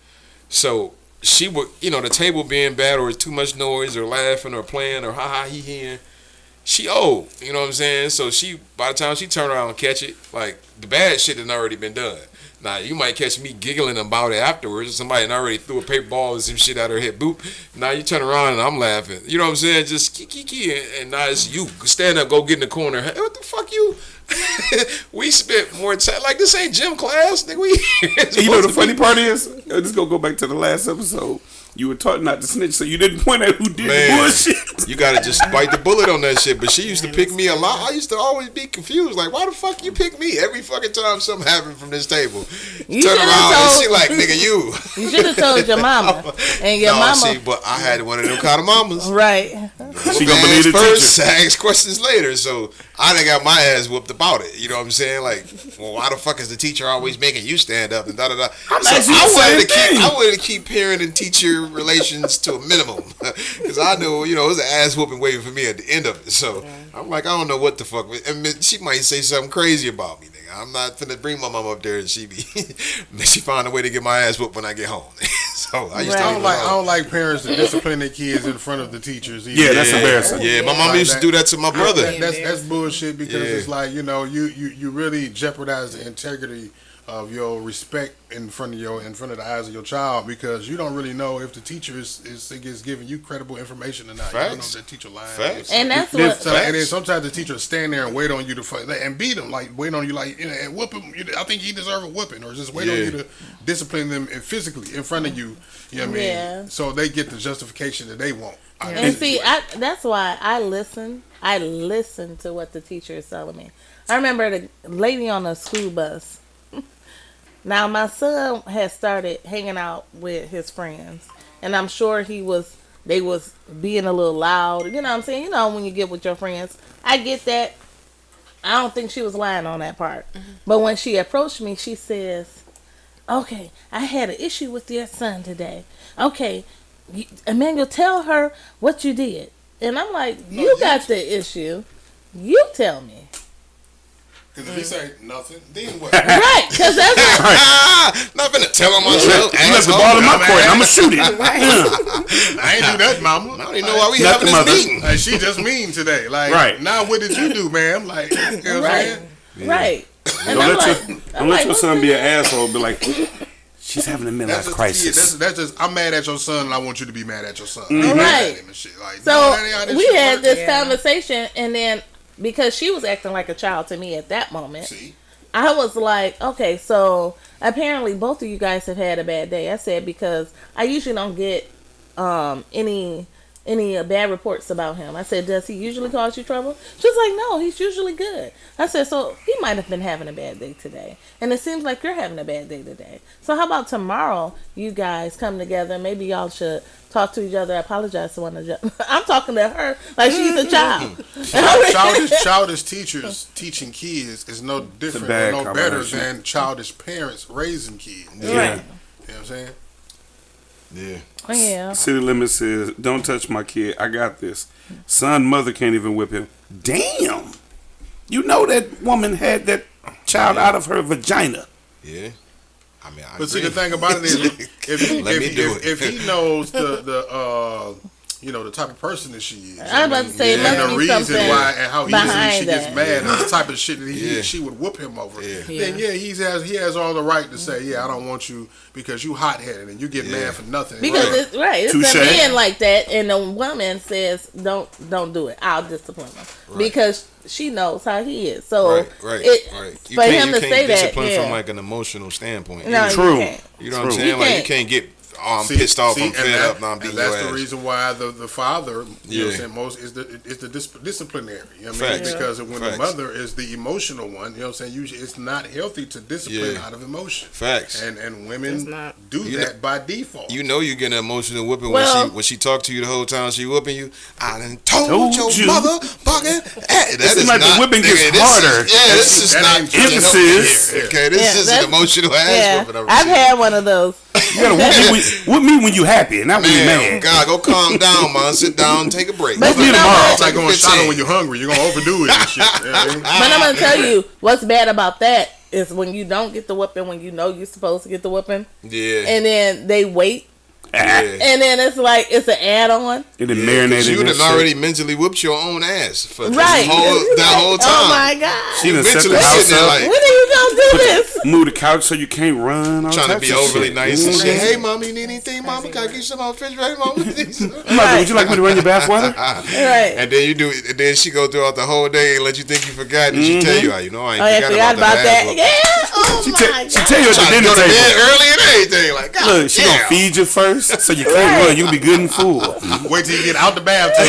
So she would, the table being bad or too much noise or laughing or playing or ha ha he he. She old, you know what I'm saying? So by the time she turn around and catch it, like the bad shit had already been done. Now you might catch me giggling about it afterwards. Somebody had already threw a paper ball and some shit out her head. Boop. Now you turn around and I'm laughing. You know what I'm saying? Just kiki, and now it's you. Stand up, go get in the corner. Hey, what the fuck you? We spent more time. Like this ain't gym class, nigga. And you know the funny part is, let's go back to the last episode. You were taught not to snitch, so you didn't point out who did the bullshit. You gotta just bite the bullet on that shit. But she used to pick me a lot. I used to always be confused. Like, why the fuck you pick me every fucking time something happened from this table? You Turn should've around and told- she like, nigga, you. You should have told your mama. And your No, mama. see, but I had one of them kind of mamas. Right. She gonna believe the first, teacher. ask questions later. So I done got my ass whooped about it. You know what I'm saying? Like, well, why the fuck is the teacher always making you stand up and da da da? I'm So asking the same thing. I wanted to keep parent and teacher relations to a minimum because I knew, it was an ass whooping waiting for me at the end of it. So I'm like, I don't know what the fuck. And she might say something crazy about me, nigga. I'm not finna bring my mom up there and she find a way to get my ass whooped when I get home. So I used to Right. I don't like parents that discipline their kids in front of the teachers either. Yeah, that's embarrassing. Yeah, my mom used to do that to my brother. That's bullshit because Yeah. it's like you really jeopardize the integrity of your respect in front of the eyes of your child because you don't really know if the teacher is giving you credible information or not. You don't know if Facts. that teacher lying. Facts. And that's Then- what. so, and then sometimes the teacher will stand there and wait on you to fight and beat them, like wait on you, like and whoop him. I think he deserves a whooping, or just wait on Yeah. you to discipline them physically in front of you. You know what I mean? Yeah. So they get the justification that they want. And see, that's why I listen. I listen to what the teacher is telling me. I remember the lady on the school bus. Now, my son had started hanging out with his friends, and I'm sure he was they was being a little loud. You know what I'm saying? You know when you get with your friends. I get that. I don't think she was lying on that part. But when she approached me, she says, okay, I had an issue with your son today. Okay, Emmanuel, tell her what you did. And I'm like, you got the issue. You tell me. Because if he say nothing, then what? Right, because that's like, Not finna tell him myself. You left the ball in my court. I'm gonna shoot it. I ain't do that, mama. I don't even know why we Not having the this mother. meeting. Like, she just mean today. Like, Right. now what did you do, ma'am? Like, you know what I'm right, saying? right. And Don't I'm let like, your, I'm don't let like, your what son the be an hell? asshole. Be like, she's having a midlife That's just crisis. That's just. I'm mad at your son, and I want you to be mad at your son. Be Right. mad at him and shit. Like, So no, that ain't how this we shit had work. this Yeah. conversation, and then because she was acting like a child to me at that moment, See, I was like, okay, so apparently both of you guys have had a bad day. I said because I usually don't get any bad reports about him. I said, does he usually cause you trouble? She's like, no, he's usually good. I said, so he might have been having a bad day today, and it seems like you're having a bad day today. So how about tomorrow you guys come together? Maybe y'all should talk to each other, apologize to one another. I'm talking to her like she's a child. childish teachers teaching kids is no different bad or no better combination. than childish parents raising kids. You know Right. what I'm saying? Yeah. Yeah. City Limit says, don't touch my kid. I got this. Son, mother can't even whip him. Damn. You know that woman had that child out of her vagina. Yeah. I mean, I But see, agree. the thing about it is, Let me do it. if he knows the type of person that she is, I was about to say, it and must the be reason something why and how easily behind she gets that. mad, and the type of shit that Yeah. she would whoop him over, Yeah. then he has all the right to say, yeah, I don't want you because you hot headed and you get Yeah. mad for nothing. Because it's right, it's Touche. a man like that, and the woman says, "Don't do it. I'll discipline him," because she knows how he is. So Right. You for him to can't say that, discipline yeah. from like an emotional standpoint. No, either. True. you can't. You know what I'm True. saying? You Like you can't. can't get I'm pissed off, I'm and fed up, now I'm and beating that's your the ass. reason why the father, you know what I'm Yeah. saying, most is the disciplinary. You know what I mean? Facts. Because when Facts. the mother is the emotional one, you know what I'm saying, usually it's not healthy to discipline Yeah. out of emotion. Facts. And It's women not. do You that by default. You know you get an emotional whipping Well- when she talked to you the whole time she whooping you. I done told Told your you. motherfucking ass. That seems is like the not, whipping gets nigga, this harder. Is, yeah, this is That not ain't emphasis. Okay, this Yeah, is an that's- emotional ass Yeah, whooping. I've had one of those. You gotta whip me when you happy, not when you Man, mad. God, go calm down, man. Sit down, take a break. But you you know tomorrow. what? It's like going 15. shopping when you're hungry. You're gonna overdo it and shit. You know what I mean? But I'm gonna tell you what's bad about that is when you don't get the whooping when you know you're supposed to get the whooping, Yeah. and then they wait, yeah. and then it's like it's an add-on. It done Yeah, 'cause marinated you in done shit. already mentally whooped your own ass for Right. that whole time. Oh my god. She done set mentally the house sitting there up, like When are you gonna do this? move the couch so you can't run. All trying to types be of overly shit. nice and Mhm. shit. Hey, mom, you need anything, mama? Can I get you some out of the refrigerator, mama? Mother, would you like me to run your bath water? Right. And then and then she go throughout the whole day and let you think you forgot, and she tell you, I ain't Oh, yeah, forgot about that. Yeah. Oh She my she god. tell you at the Trying to dinner go to bed table. early and everything. Like, God Look, she gonna damn. feed you first, so you can't run. You'll be good and full. Wait till you get out the bathtub.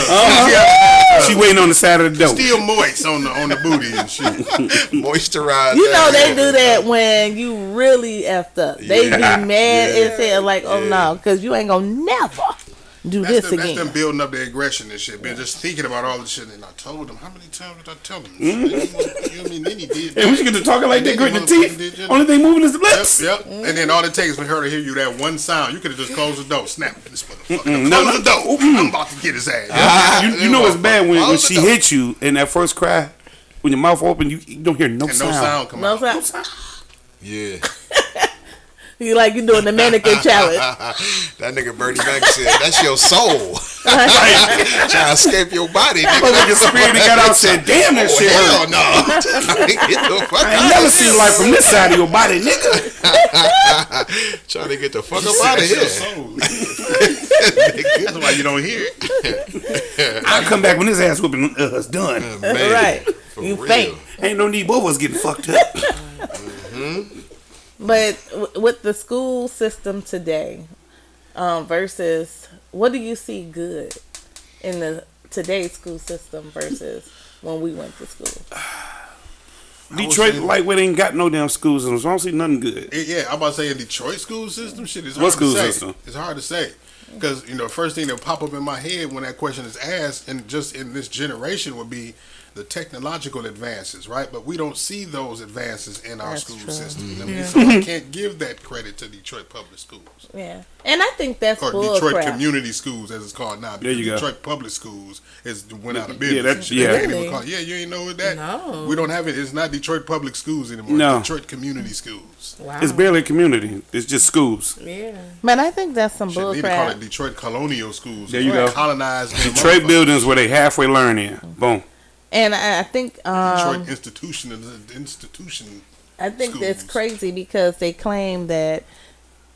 She waiting on the side of the door. Still moist on the booty and shit. Moisturize. You know that. they do that when you really effed up. They Yeah. be mad Yeah. as hell, like, oh Yeah. no, because you ain't gonna never do That's this them, that's again. them building up their aggression and shit. Been just thinking about all the shit. And I told them, how many times did I tell them? You know what I mean? Then he did. And when she get to talking like that, gritting the teeth, Did you? only thing moving is the Yep, lips. yep. And then all it takes for her to hear you that one sound. You could have just closed the door. Snap this motherfucker. No, Close the door. I'm about to get his ass. You know it's bad when Close the she door. hit you in that first cry, when your mouth open, you don't hear no And sound. no sound come No out. sound. Yeah. You like you doing the mannequin challenge. That nigga Bernie Mac said, that's your soul. Trying to escape your body, nigga. Motherfucker spirit and got out and said, damn, that shit Hell hurt. no. Get the fuck I ain't out never of seen here. life from this side of your body, nigga. Trying to get the fuck up out of That's your here. soul. That's why you don't hear it. I'll come back when this ass whooping is done. Man, Right. for You real. faint. Ain't no need both of us getting fucked up. But with the school system today, versus what do you see good in the today's school system versus when we went to school? Detroit, saying- like, we ain't got no damn schools, and so I don't see nothing good. Yeah, I'm about to say in Detroit school system, shit is What hard school to say. system? It's hard to say because first thing that pop up in my head when that question is asked, and just in this generation, would be the technological advances, right? But we don't see those advances in our That's school true. system. I mean, so I can't give that credit to Detroit public schools Yeah, and I think that's or bull Detroit crap. community schools, as it's called now. There you go. Detroit public schools went out of Yeah, business. that's- They yeah. can't even Really? call- yeah, you ain't know that. No. We don't have it. It's not Detroit public schools anymore. No. It's Detroit community schools. Wow. It's barely a community. It's just schools. Yeah. Man, I think that's some Shit, bull need to call crap. it Detroit colonial schools. There you go. Colonized them Detroit motherfuckers. buildings where they halfway learn in. Boom. And I think Detroit institution. I think that's schools. crazy because they claim that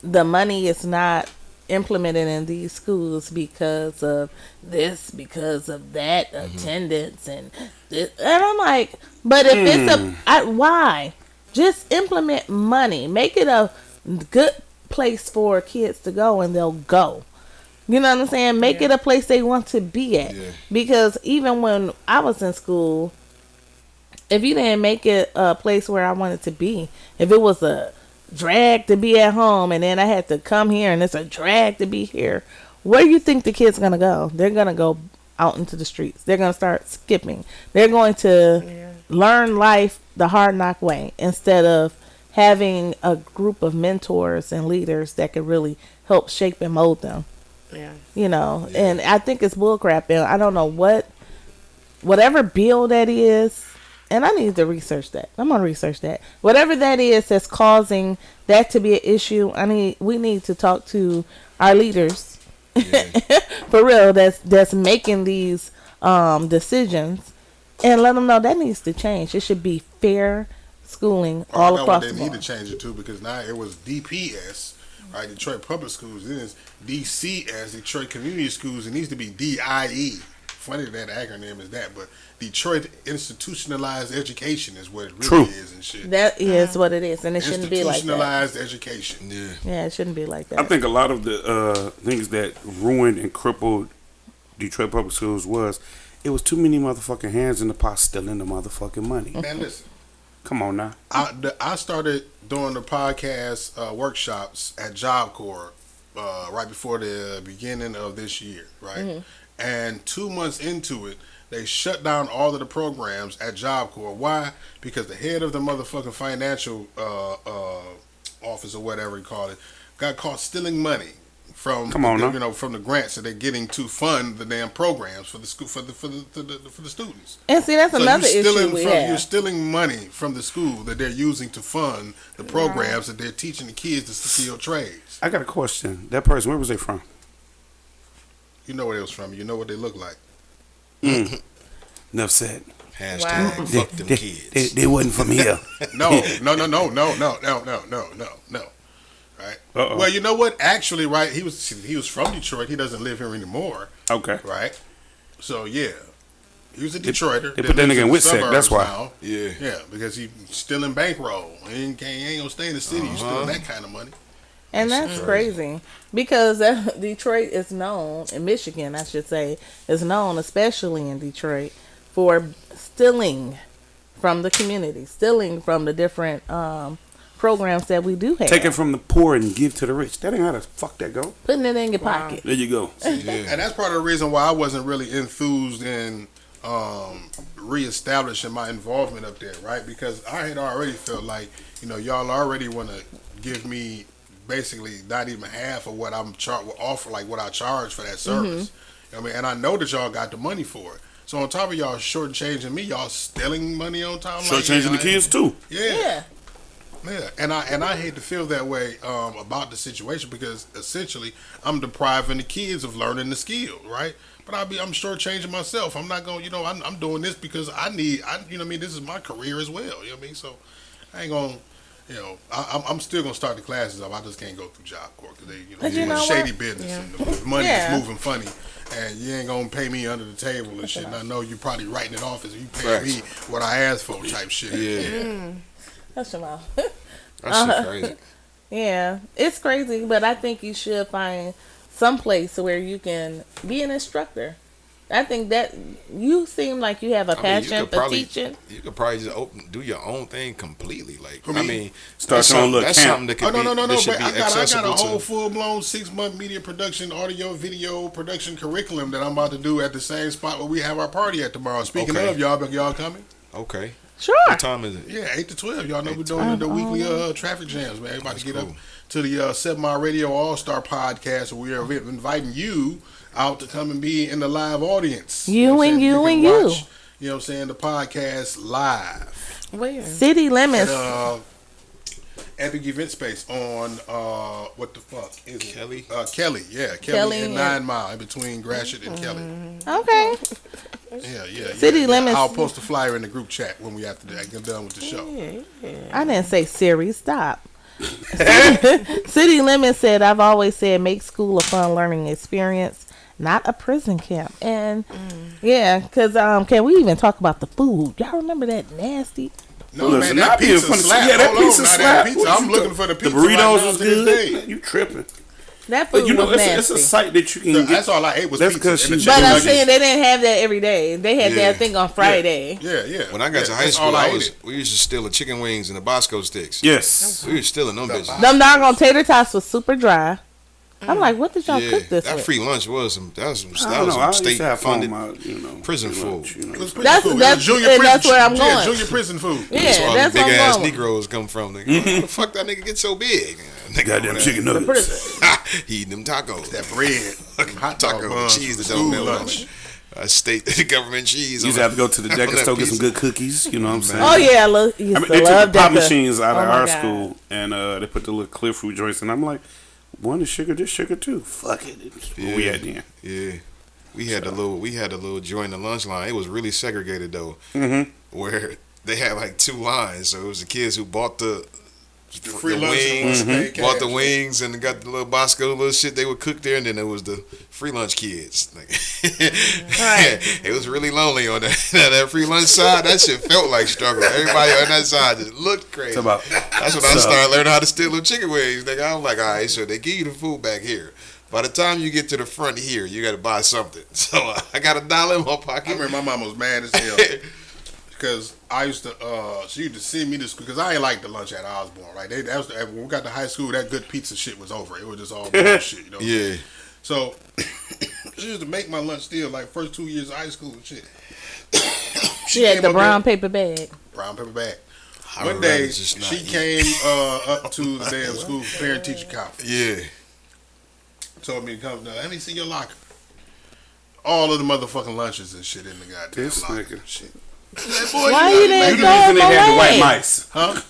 the money is not implemented in these schools because of this, because of that, attendance and this. And I'm like, but if it's why? Just implement money. Make it a good place for kids to go and they'll go. You know what I'm saying? Make it a place they want to be at. Yeah. Because even when I was in school, if you didn't make it a place where I wanted to be, if it was a drag to be at home and then I had to come here and it's a drag to be here, where do you think the kids gonna go? They're gonna go out into the streets. They're gonna start skipping. They're going to learn life the hard knock way instead of having a group of mentors and leaders that could really help shape and mold them. Yeah. And I think it's bullcrap. And I don't know whatever bill that is, and I need to research that. I'm gonna research that. Whatever that is that's causing that to be an issue, we need to talk to our leaders for real. That's making these decisions, and let them know that needs to change. It should be fair schooling all I know across what the they need board. to change it to because now it was DPS, right? Detroit Public Schools. Then it's DCS, Detroit Community Schools. It needs to be DIE. Funny that acronym is that, but Detroit Institutionalized Education is what it really True. is and shit. That is what it is, and it shouldn't be like that. Institutionalized education. Yeah. Yeah, it shouldn't be like that. I think a lot of the things that ruined and crippled Detroit public schools was it was too many motherfucking hands in the pot stealing the motherfucking money. Man, listen. Come on now. I started doing the podcast workshops at Job Corps right before the beginning of this year, right? And 2 months into it, they shut down all of the programs at Job Corps. Why? Because the head of the motherfucking financial office or whatever you call it got caught stealing money from Come on now. from the grants that they're getting to fund the damn programs for the school for the students. And see, that's So another you're issue we you're have. stealing money from the school that they're using to fund the programs that they're teaching the kids to skilled trades. I got a question. That person, where was they from? You know where they was from. You know what they look like. Enough said. Hashtag fuck them kids. They wasn't from here. No. Right. Uh-oh. Well, you know what? Actually, right. He was from Detroit. He doesn't live here anymore. Okay. Right. So yeah, he was a Detroiter. they put that lives nigga in the Witsec, that's suburbs why. now. Yeah. Yeah, because he's stealing bankroll. He ain't gonna stay in the city. You stealing that kind of money. And that's crazy because Detroit is known, in Michigan, I should say, is known, especially in Detroit, for stealing from the community, stealing from the different programs that we do have. Take it from the poor and give to the rich. That ain't how the fuck that go. Putting it in your pocket. There you go. And that's part of the reason why I wasn't really enthused in reestablishing my involvement up there, right? Because I had already felt like, y'all already want to give me basically not even half of what I'm offer, like what I charge for that service. You know what I mean? And I know that y'all got the money for it. So on top of y'all shortchanging me, y'all stealing money on top. Shortchanging the kids too. Yeah. Yeah, and I hate to feel that way about the situation because essentially I'm depriving the kids of learning the skill, right? But I'm shortchanging myself. I'm not going, I'm doing this because this is my career as well. You know what I mean? So I ain't going, I'm still going to start the classes up. I just can't go through Job Corps because But you they know shady what? business Yeah. and the money Yeah. is moving funny. And you ain't gonna pay me under the table and shit. And I know you probably writing it off as you pay me what I asked for type shit. Yeah. That's your mouth. That shit crazy. Yeah, it's crazy, but I think you should find some place where you can be an instructor I think that you seem like you have a I mean, you passion could for probably teaching. you could probably just do your own thing completely. Like For I me? mean, Start that's your own something, little that's camp. something that could Oh, no, be that should but be I got a accessible whole to. full-blown 6-month media production, audio, video production curriculum that I'm about to do at the same spot where we have our party at tomorrow. Speaking Okay. of, y'all coming? Okay, Sure. what time is it? Yeah, 8 to 12. Y'all know we're doing the weekly traffic jams, man. Everybody get up cool. to the 7 Mile Radio All-Star Podcast. We are inviting you out to come and be in the live audience. You know what I'm and saying? you can and you. watch, you know what I'm saying, the podcast live Where? City limits. at Epic Event Space on, what the fuck is it? Kelly? Kelly, yeah. Kelly and and- 9 Mile, in between Gratiot and Kelly. Okay. Yeah. City limits. I'll post a flyer in the group chat when we have to get done with the show. I didn't say Siri. Stop. City limits said, "I've always said make school a fun learning experience, not a prison camp." And yeah, because can we even talk about the food? Y'all remember that nasty? No, Listen, man, that not being pizza funny. slap. Yeah, that Hold on, pizza now that slap. pizza, What I'm you looking thought? for the The pizza right burritos now was to this good. day. You tripping? That But food you know, was it's nasty. a site that you can get. That's all I ate was That's pizza. 'cause and the she- chicken But I'm nuggets. saying they didn't have that every day. They had Yeah. that thing on Friday. Yeah. When I got to high that's school, all I ate was it. we used to steal the chicken wings and the Bosco sticks. Yes. We were stealing them bitches. Them doggone tater tots was super dry. I'm like, what did y'all Yeah, cook this that with? free lunch was some I don't know. some I used state to have fun funded. with my, prison lunch, food. you know. It was prison That's- food. It was that's- junior and prison, that's where I'm yeah, going. junior prison food. Yeah, That's where all that's the big what I'm ass going. Negroes come from. Nigga. How the fuck that nigga get so big? Nigga Goddamn over chicken there nuggets. eating them tacos. That bread, hot dog taco buns, cheese that school don't melt. lunch. State government cheese. You used to have to go to the on Deca that store get some pizza. good cookies. You know what I'm saying? Oh yeah, look, used I mean, to they took love the pop Deca. machines out of Oh, my our God. school, and they put the little clear fruit joints, and I'm like, one is sugar, this sugar too. Fuck it. It's where we at then. Yeah, we had the little joint in the lunch line. It was really segregated though, where they had like 2 lines. So it was the kids who bought the free lunch and wings, paid bought the cash. wings, and got the little Bosco little shit they would cook there, and then there was the free lunch kids. Like, it was really lonely on that free lunch side. That shit felt like struggle. Everybody on that side just looked crazy. It's about- That's when I started learning how to steal them chicken wings. Nigga, I'm like, all right, so they give you the food back here. By the time you get to the front here, you got to buy something. So I got $1 in my pocket. I remember my mama was mad as hell because I used to. She used to send me to school because I ain't like the lunch at Osborne. Right? That was when we got to high school. That good pizza shit was over. It was just all bullshit. You know. What I'm Yeah. saying? So she used to make my lunch still like first 2 years of high school and shit. She had came the up brown there- paper bag. brown paper bag. I One would day rather just not she eat. came up to the damn school parent teacher conference. Yeah. Told me to come down. Let me see your locker. All of the motherfucking lunches and shit in the goddamn This locker. nigga. Shit. Like, boy, Why you you gotta didn't make- throw The reason them they had the white away? mice. Huh?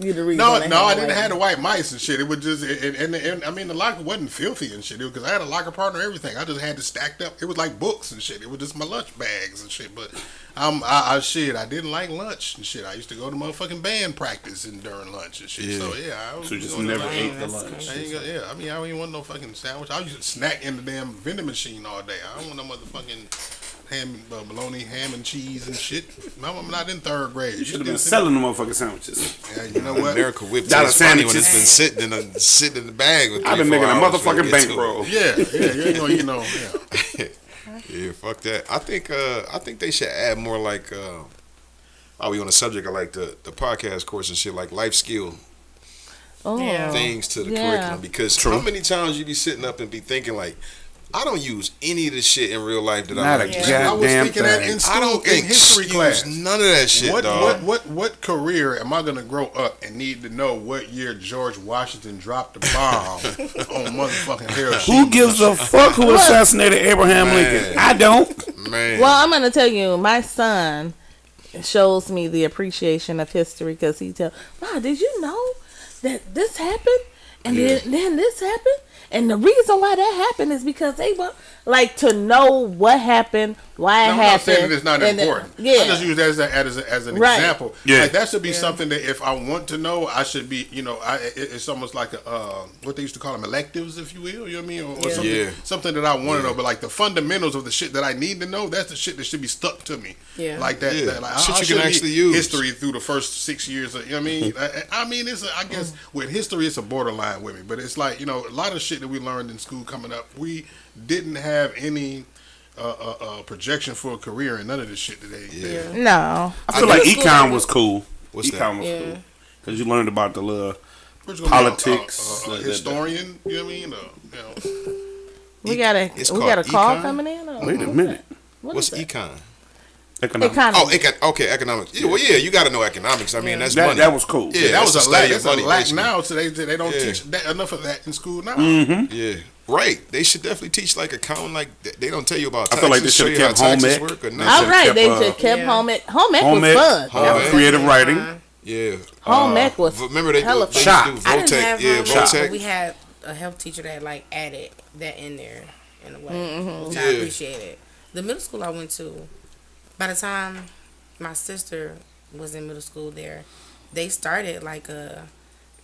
You the reason No, they no, I had didn't white have the white mice and shit. It was just, and I mean, the locker wasn't filthy and shit. Because I had a locker partner, and everything. I just had it stacked up. It was like books and shit. It was just my lunch bags and shit. But I didn't like lunch and shit. I used to go to motherfucking band practice and during lunch and shit. Yeah. So yeah, I was So you just going to never lunch. ate the that's lunch. I ain't got, yeah, I mean, I don't even want no fucking sandwich. I used to snack in the damn vending machine all day. I don't want no motherfucking bologna, ham and cheese and shit. I'm not in 3rd grade. You should have been selling the motherfucking sandwiches. Yeah, you know what? America Whip Dollar tastes funny when it's sandwiches. been sitting in the bag. With I've been 3-4 making a hours before motherfucking it get to bankroll. Yeah, you know, yeah. Yeah, fuck that. I think they should add more like. Are we on the subject of like the podcast course and shit, like life skill Oh, Yeah. things to the Yeah. curriculum? Because how many times you be sitting up and be thinking like, I don't use any of the shit in real life that Not I a like. Yeah. to I was goddamn thinking that in thing. school, I don't in think history use class. none of that shit, dog. What career am I gonna grow up and need to know what year George Washington dropped the bomb on motherfucking Hiroshima? Who gives a fuck who assassinated Abraham Lincoln? Man. I don't. Man, well, I'm gonna tell you, my son shows me the appreciation of history because he tells, "Wow, did you know that this happened and then this happened?" And the reason why that happened is because they want like to know what happened, why it I'm not happened. saying that it's not and then- important. yeah. I just use that as an Right. example. Yeah. Like that should be something that if I want to know, I should be. You know, it's almost like what they used to call them electives, if you will. You know what I mean? Or something, Yeah. something that I want to know. But like the fundamentals of the shit that I need to know, that's the shit that should be stuck to me. Yeah. Like that. Yeah. that like, Shit I you can shouldn't actually need use. history through the first 6 years. Of, you know what I mean? I mean, I guess with history, it's a borderline with me. But it's like a lot of shit that we learned in school coming up, we didn't have any projection for a career and none of this shit today. Yeah. No. I feel like middle school, econ was cool. What's that? Econ was cool because you learned about the little What you gonna be, politics. a historian. You know what I mean? We got a It's we called got a call econ? coming in. Or Wait a minute. What's is it? econ? Economics. Economy. Okay, economics. Yeah, well, yeah, you got to know economics. I mean, that's That, money. that was cool. Yeah, that was that's a the lack. study of That's a money, lack basically. now. So they don't Yeah. teach that, enough of that in school now. Yeah, right. They should definitely teach like accounting. Like they don't tell you about I taxes. feel like they show should've you how kept home taxes ec. work or They nothing. All should've right, kept, they just kept Yeah. home ec. Home ec home was ec, fun. Home ec. creative writing. Yeah, Home ec was remember they hella do, fun. Shop. do I didn't Votech. have Yeah, home ec, Votech. but we had a health teacher that like added that in there in a way, which I Yeah. appreciated. The middle school I went to, by the time my sister was in middle school there, they started like a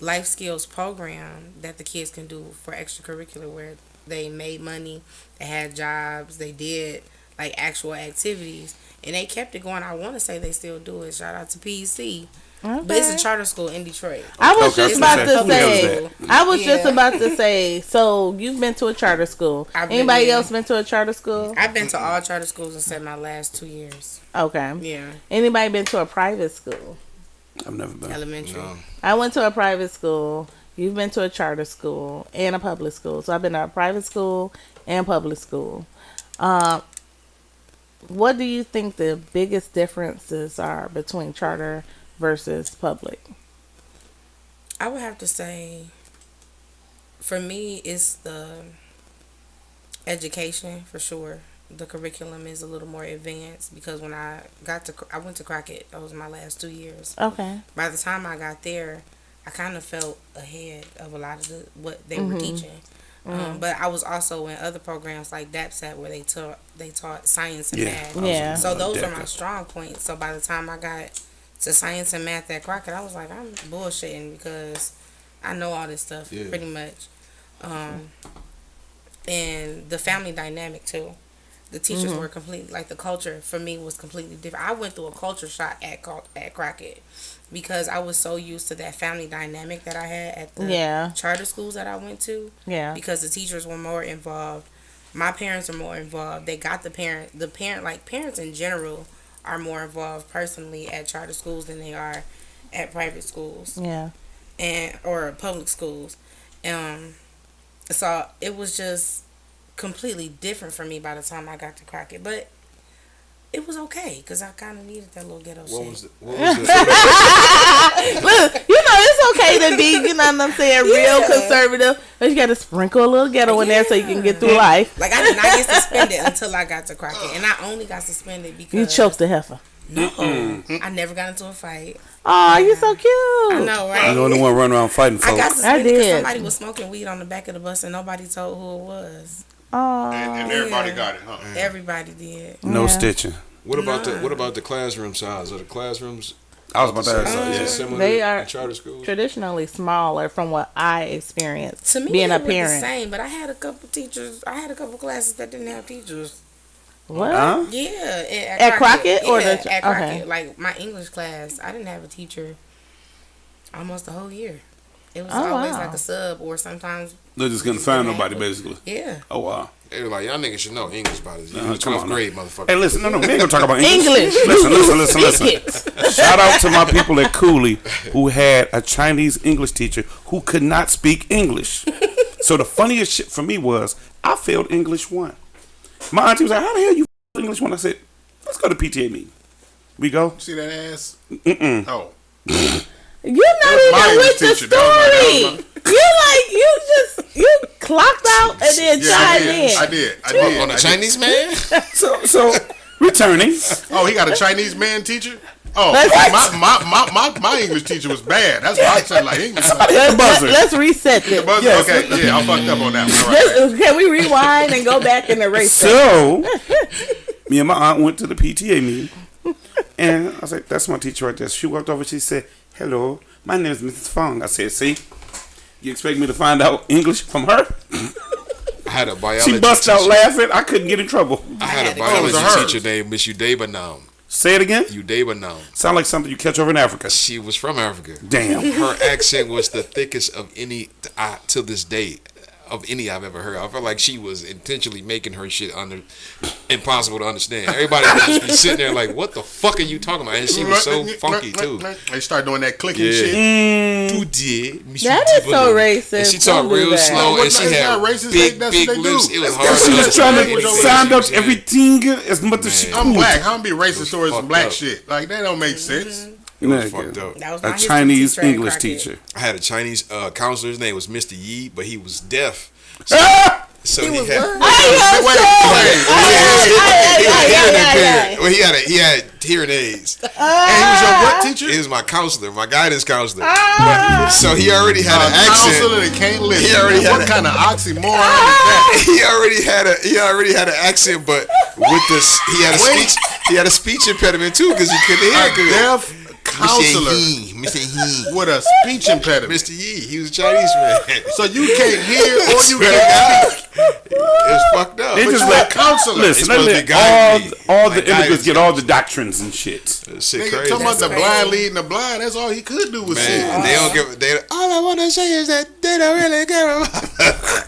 life skills program that the kids can do for extracurricular where they made money, they had jobs, they did like actual activities, and they kept it going. I want to say they still do it. Shout out to PEC. But it's a charter school in Detroit. I was Okay, just it's about not to public say. school. I was just Yeah. about to say. So you've been to a charter school. I've been Anybody there. else been to a charter school? I've been to all charter schools except my last 2 years. Okay. Yeah, Anybody been to a private school? I've never been. elementary. No. I went to a private school. You've been to a charter school and a public school. So I've been to a private school and public school. What do you think the biggest differences are between charter versus public? I would have to say, for me, it's the education for sure. The curriculum is a little more advanced because when I went to Crockett. That was my last 2 years. Okay. By the time I got there, I kind of felt ahead of a lot of what they were teaching. But I was also in other programs like DAPSAT where they taught science and math. Yeah. So those are my DAPSAT. strong points. So by the time I got to science and math at Crockett, I was like, I'm bullshitting because I know all this stuff Yeah. pretty much. And the family dynamic too. The teachers were completely like the culture for me was completely different. I went through a culture shock at Crockett because I was so used to that family dynamic that I had at the charter schools that I went to. Yeah. Because the teachers were more involved. My parents are more involved. They got parents in general are more involved personally at charter schools than they are at private schools. Yeah. Or public schools. So it was just completely different for me by the time I got to Crockett, but it was okay because I kind of needed that little ghetto shit. What was the Look, it's okay to be, you know what I'm saying, real conservative, but you got to sprinkle a little ghetto in there so you can get through life. Like I did not get suspended until I got to Crockett, and I only got suspended because You choked the heifer. No, I never got into a fight. Oh, you're so cute. I know, right? You're the only one running around fighting I folks. got suspended I because did. somebody was smoking weed on the back of the bus and nobody told who it was. Oh, And everybody Yeah. got it, huh? Everybody did. No Yeah. stitching. what about the classroom size? Are the classrooms? I was about to Is ask. it similar They to are charter schools? traditionally smaller from what I experienced To me, being they a were the parent. same, but I had a couple teachers. I had a couple classes that didn't have teachers. What? Huh? Yeah, At Crockett or yeah, the- at Crockett. okay. Like my English class, I didn't have a teacher almost the whole year. It was Oh, always wow. like a sub or sometimes They just couldn't find nobody, basically. yeah. Oh, wow. They were like, y'all niggas should know English by this. You're in the Come 12th on, grade, motherfucker. Hey, listen. No, we ain't going to talk about English. English. Listen. Biscuits. Shout out to my people at Cooley who had a Chinese English teacher who could not speak English. So the funniest shit for me was I failed English 1. My auntie was like, how the hell you failed English 1? I said, let's go to PTA meeting. We go. See that ass? Mm-mm. Oh. You're not my even with English the teacher. That was story. You clocked out and then Yeah, I chimed did. in. I did. On the Chinese man? So returning. Oh, he got a Chinese man teacher? Oh, What? my English teacher was bad. That's why I sound like English. Let's reset this. But, Yes. Okay, yeah, I fucked up on that one. All right. Can we rewind and go back and erase that? So me and my aunt went to the PTA meeting. And I was like, that's my teacher right there. She walked over, she said, hello, my name is Mrs. Fong. I said, see, you expect me to find out English from her? I had a biology She bust teacher. out laughing. I couldn't get in trouble. I had a Oh, it biology was her. teacher named Miss Udeba Naum. Say it again. Udeba Naum. Sound like something you catch over in Africa. She was from Africa. Damn. Her accent was the thickest of any to this day. of any I've ever heard. I felt like she was intentionally making her shit impossible to understand. Everybody would just be sitting there like, what the fuck are you talking about? And she was so funky too. They start doing that clicking Yeah. shit. That is so racist. And she Don't talked do real that. slow, No, and she it's had not racist. big That's what they lips. do. It was That's hard. what She was trying What to you sound up saying? everything as much as she Man. I'm could. black. How I'm be racist towards some fucked black up. shit? Like that don't make sense. It was Nigga. fucked up. That was my A history Chinese teacher at English Crockett. teacher. I had a Chinese counselor. His name was Mr. Yi, but he was deaf. Ah! So he was had. what? Well, he had hearing aids. And he was your what teacher? He was my counselor, my guidance counselor. So he already had an Counselor accent. that can't listen. He already had what a- kind of oxymoron is that? He already had an accent, but with this, he had a speech impediment too because he couldn't hear A good. deaf counselor Mr. He, with a speech impediment. Mr. Yi, he was a Chinese man. So you can't hear or you Swear to can't God. speak. It's fucked up. They But just you let a counselor. Listen, They they supposed to let be guiding me. all Like the immigrants guidance get all the doctrines and shit. Shit Nigga crazy. talking about the That's blind crazy. leading the blind. That's all he could do was Man, shit. they don't give. All I want to say is that they don't really care about.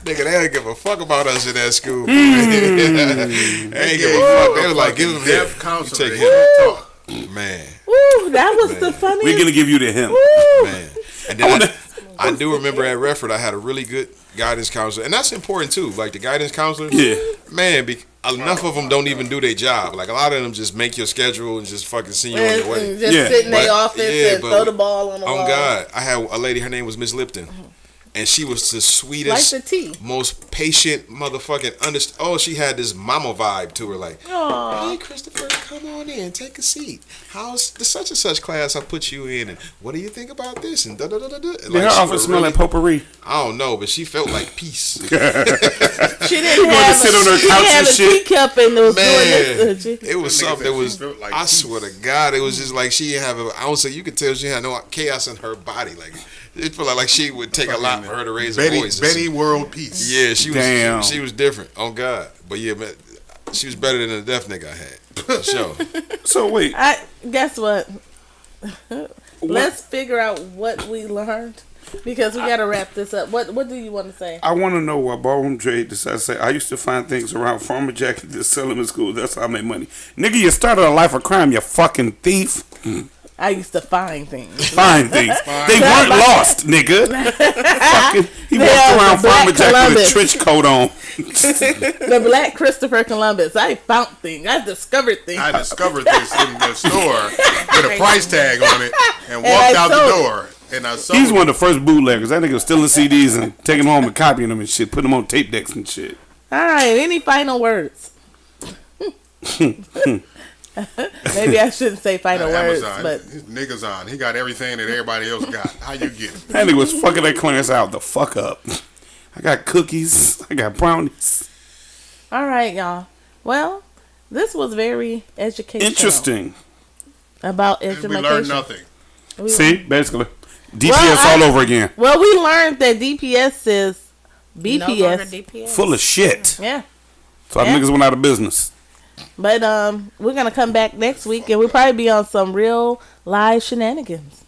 Nigga, they don't give a fuck about us in that school. They ain't give a fuck. They was like, give him deaf here. counselor. You They take can't talk. Man, Woo, that was the funniest. We're gonna give you to him. Woo. man. And then I do remember at Redford, I had a really good guidance counselor, and that's important too. Like the guidance counselors, Yeah. man. Enough of them don't even do their job. Like a lot of them just make your schedule and just fucking send you on your way. And just Yeah. sit in their But- office yeah, and but- throw the ball on the wall. Oh God, I had a lady. Her name was Miss Lipton, and she was the Like sweetest, the tea. most patient motherfucking. Oh, she had this mama vibe to her. Like, Aw. hey Christopher, come on in, take a seat. How's the such and such class I put you in, and what do you think about this? And da da da da da. Did her office smell like potpourri? I don't know, but she felt like peace. She didn't wanted have to sit on her she couch didn't have and a shit. teacup and was Man, doing this. it was That nigga something said that she was. felt like I peace. swear to God, it was just like she didn't have an ounce of. You could tell she had no chaos in her body. Like it felt like she would take a lot for her to raise her voice. Betty World Peace. Yeah, she was. Damn. She was different. On God, but yeah, man, she was better than the deaf nigga I had. For sure. So wait, I guess what? Let's figure out what we learned because we gotta wrap this up. What do you want to say? I want to know why Ballroom Trade decided to say, I used to find things around farmer jackets to sell them in school. That's how I made money. Nigga, you started a life of crime, you fucking thief. I used to find things. Find things. They weren't lost, nigga. Fucking, he They walked are around the Black farmer jacket with a Columbus. trench coat on. The Black Christopher Columbus. I found things. I discovered things. I discovered this in the store with a price tag on it and And walked I out the sold it. door. And I sold He's it. one of the first bootleggers. That nigga was stealing CDs and taking them home and copying them and shit, putting them on tape decks and shit. All right. Any final words? Maybe I shouldn't say final words, Amazon. but His niggas on. He got everything that everybody else got. How you get it? That nigga was fucking that clearance out the fuck up. I got cookies. I got brownies. all right, y'all. Well, this was very educational. Interesting. About We education. learned nothing. See, basically. DPS Well, all over again. Well, we learned that DPS is No longer BPS. DPS. Full of shit. Yeah. So our Yeah. niggas went out of business. But we're gonna come back next week and we'll probably be on some real live shenanigans.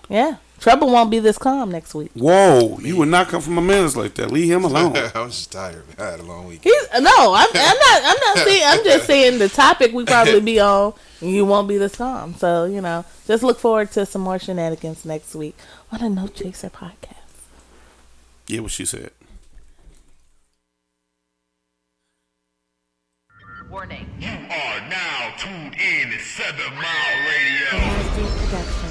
Yeah. Trouble won't be this calm next week. Whoa, you would not come from a man's like that. Leave him alone. I was just tired. I had a long week. I'm not saying I'm just saying the topic we probably be on you won't be this calm. So, just look forward to some more shenanigans next week on a No Chaser podcast. Yeah, what she said. Warning. You are now tuned in to 7 Mile Radio. Production.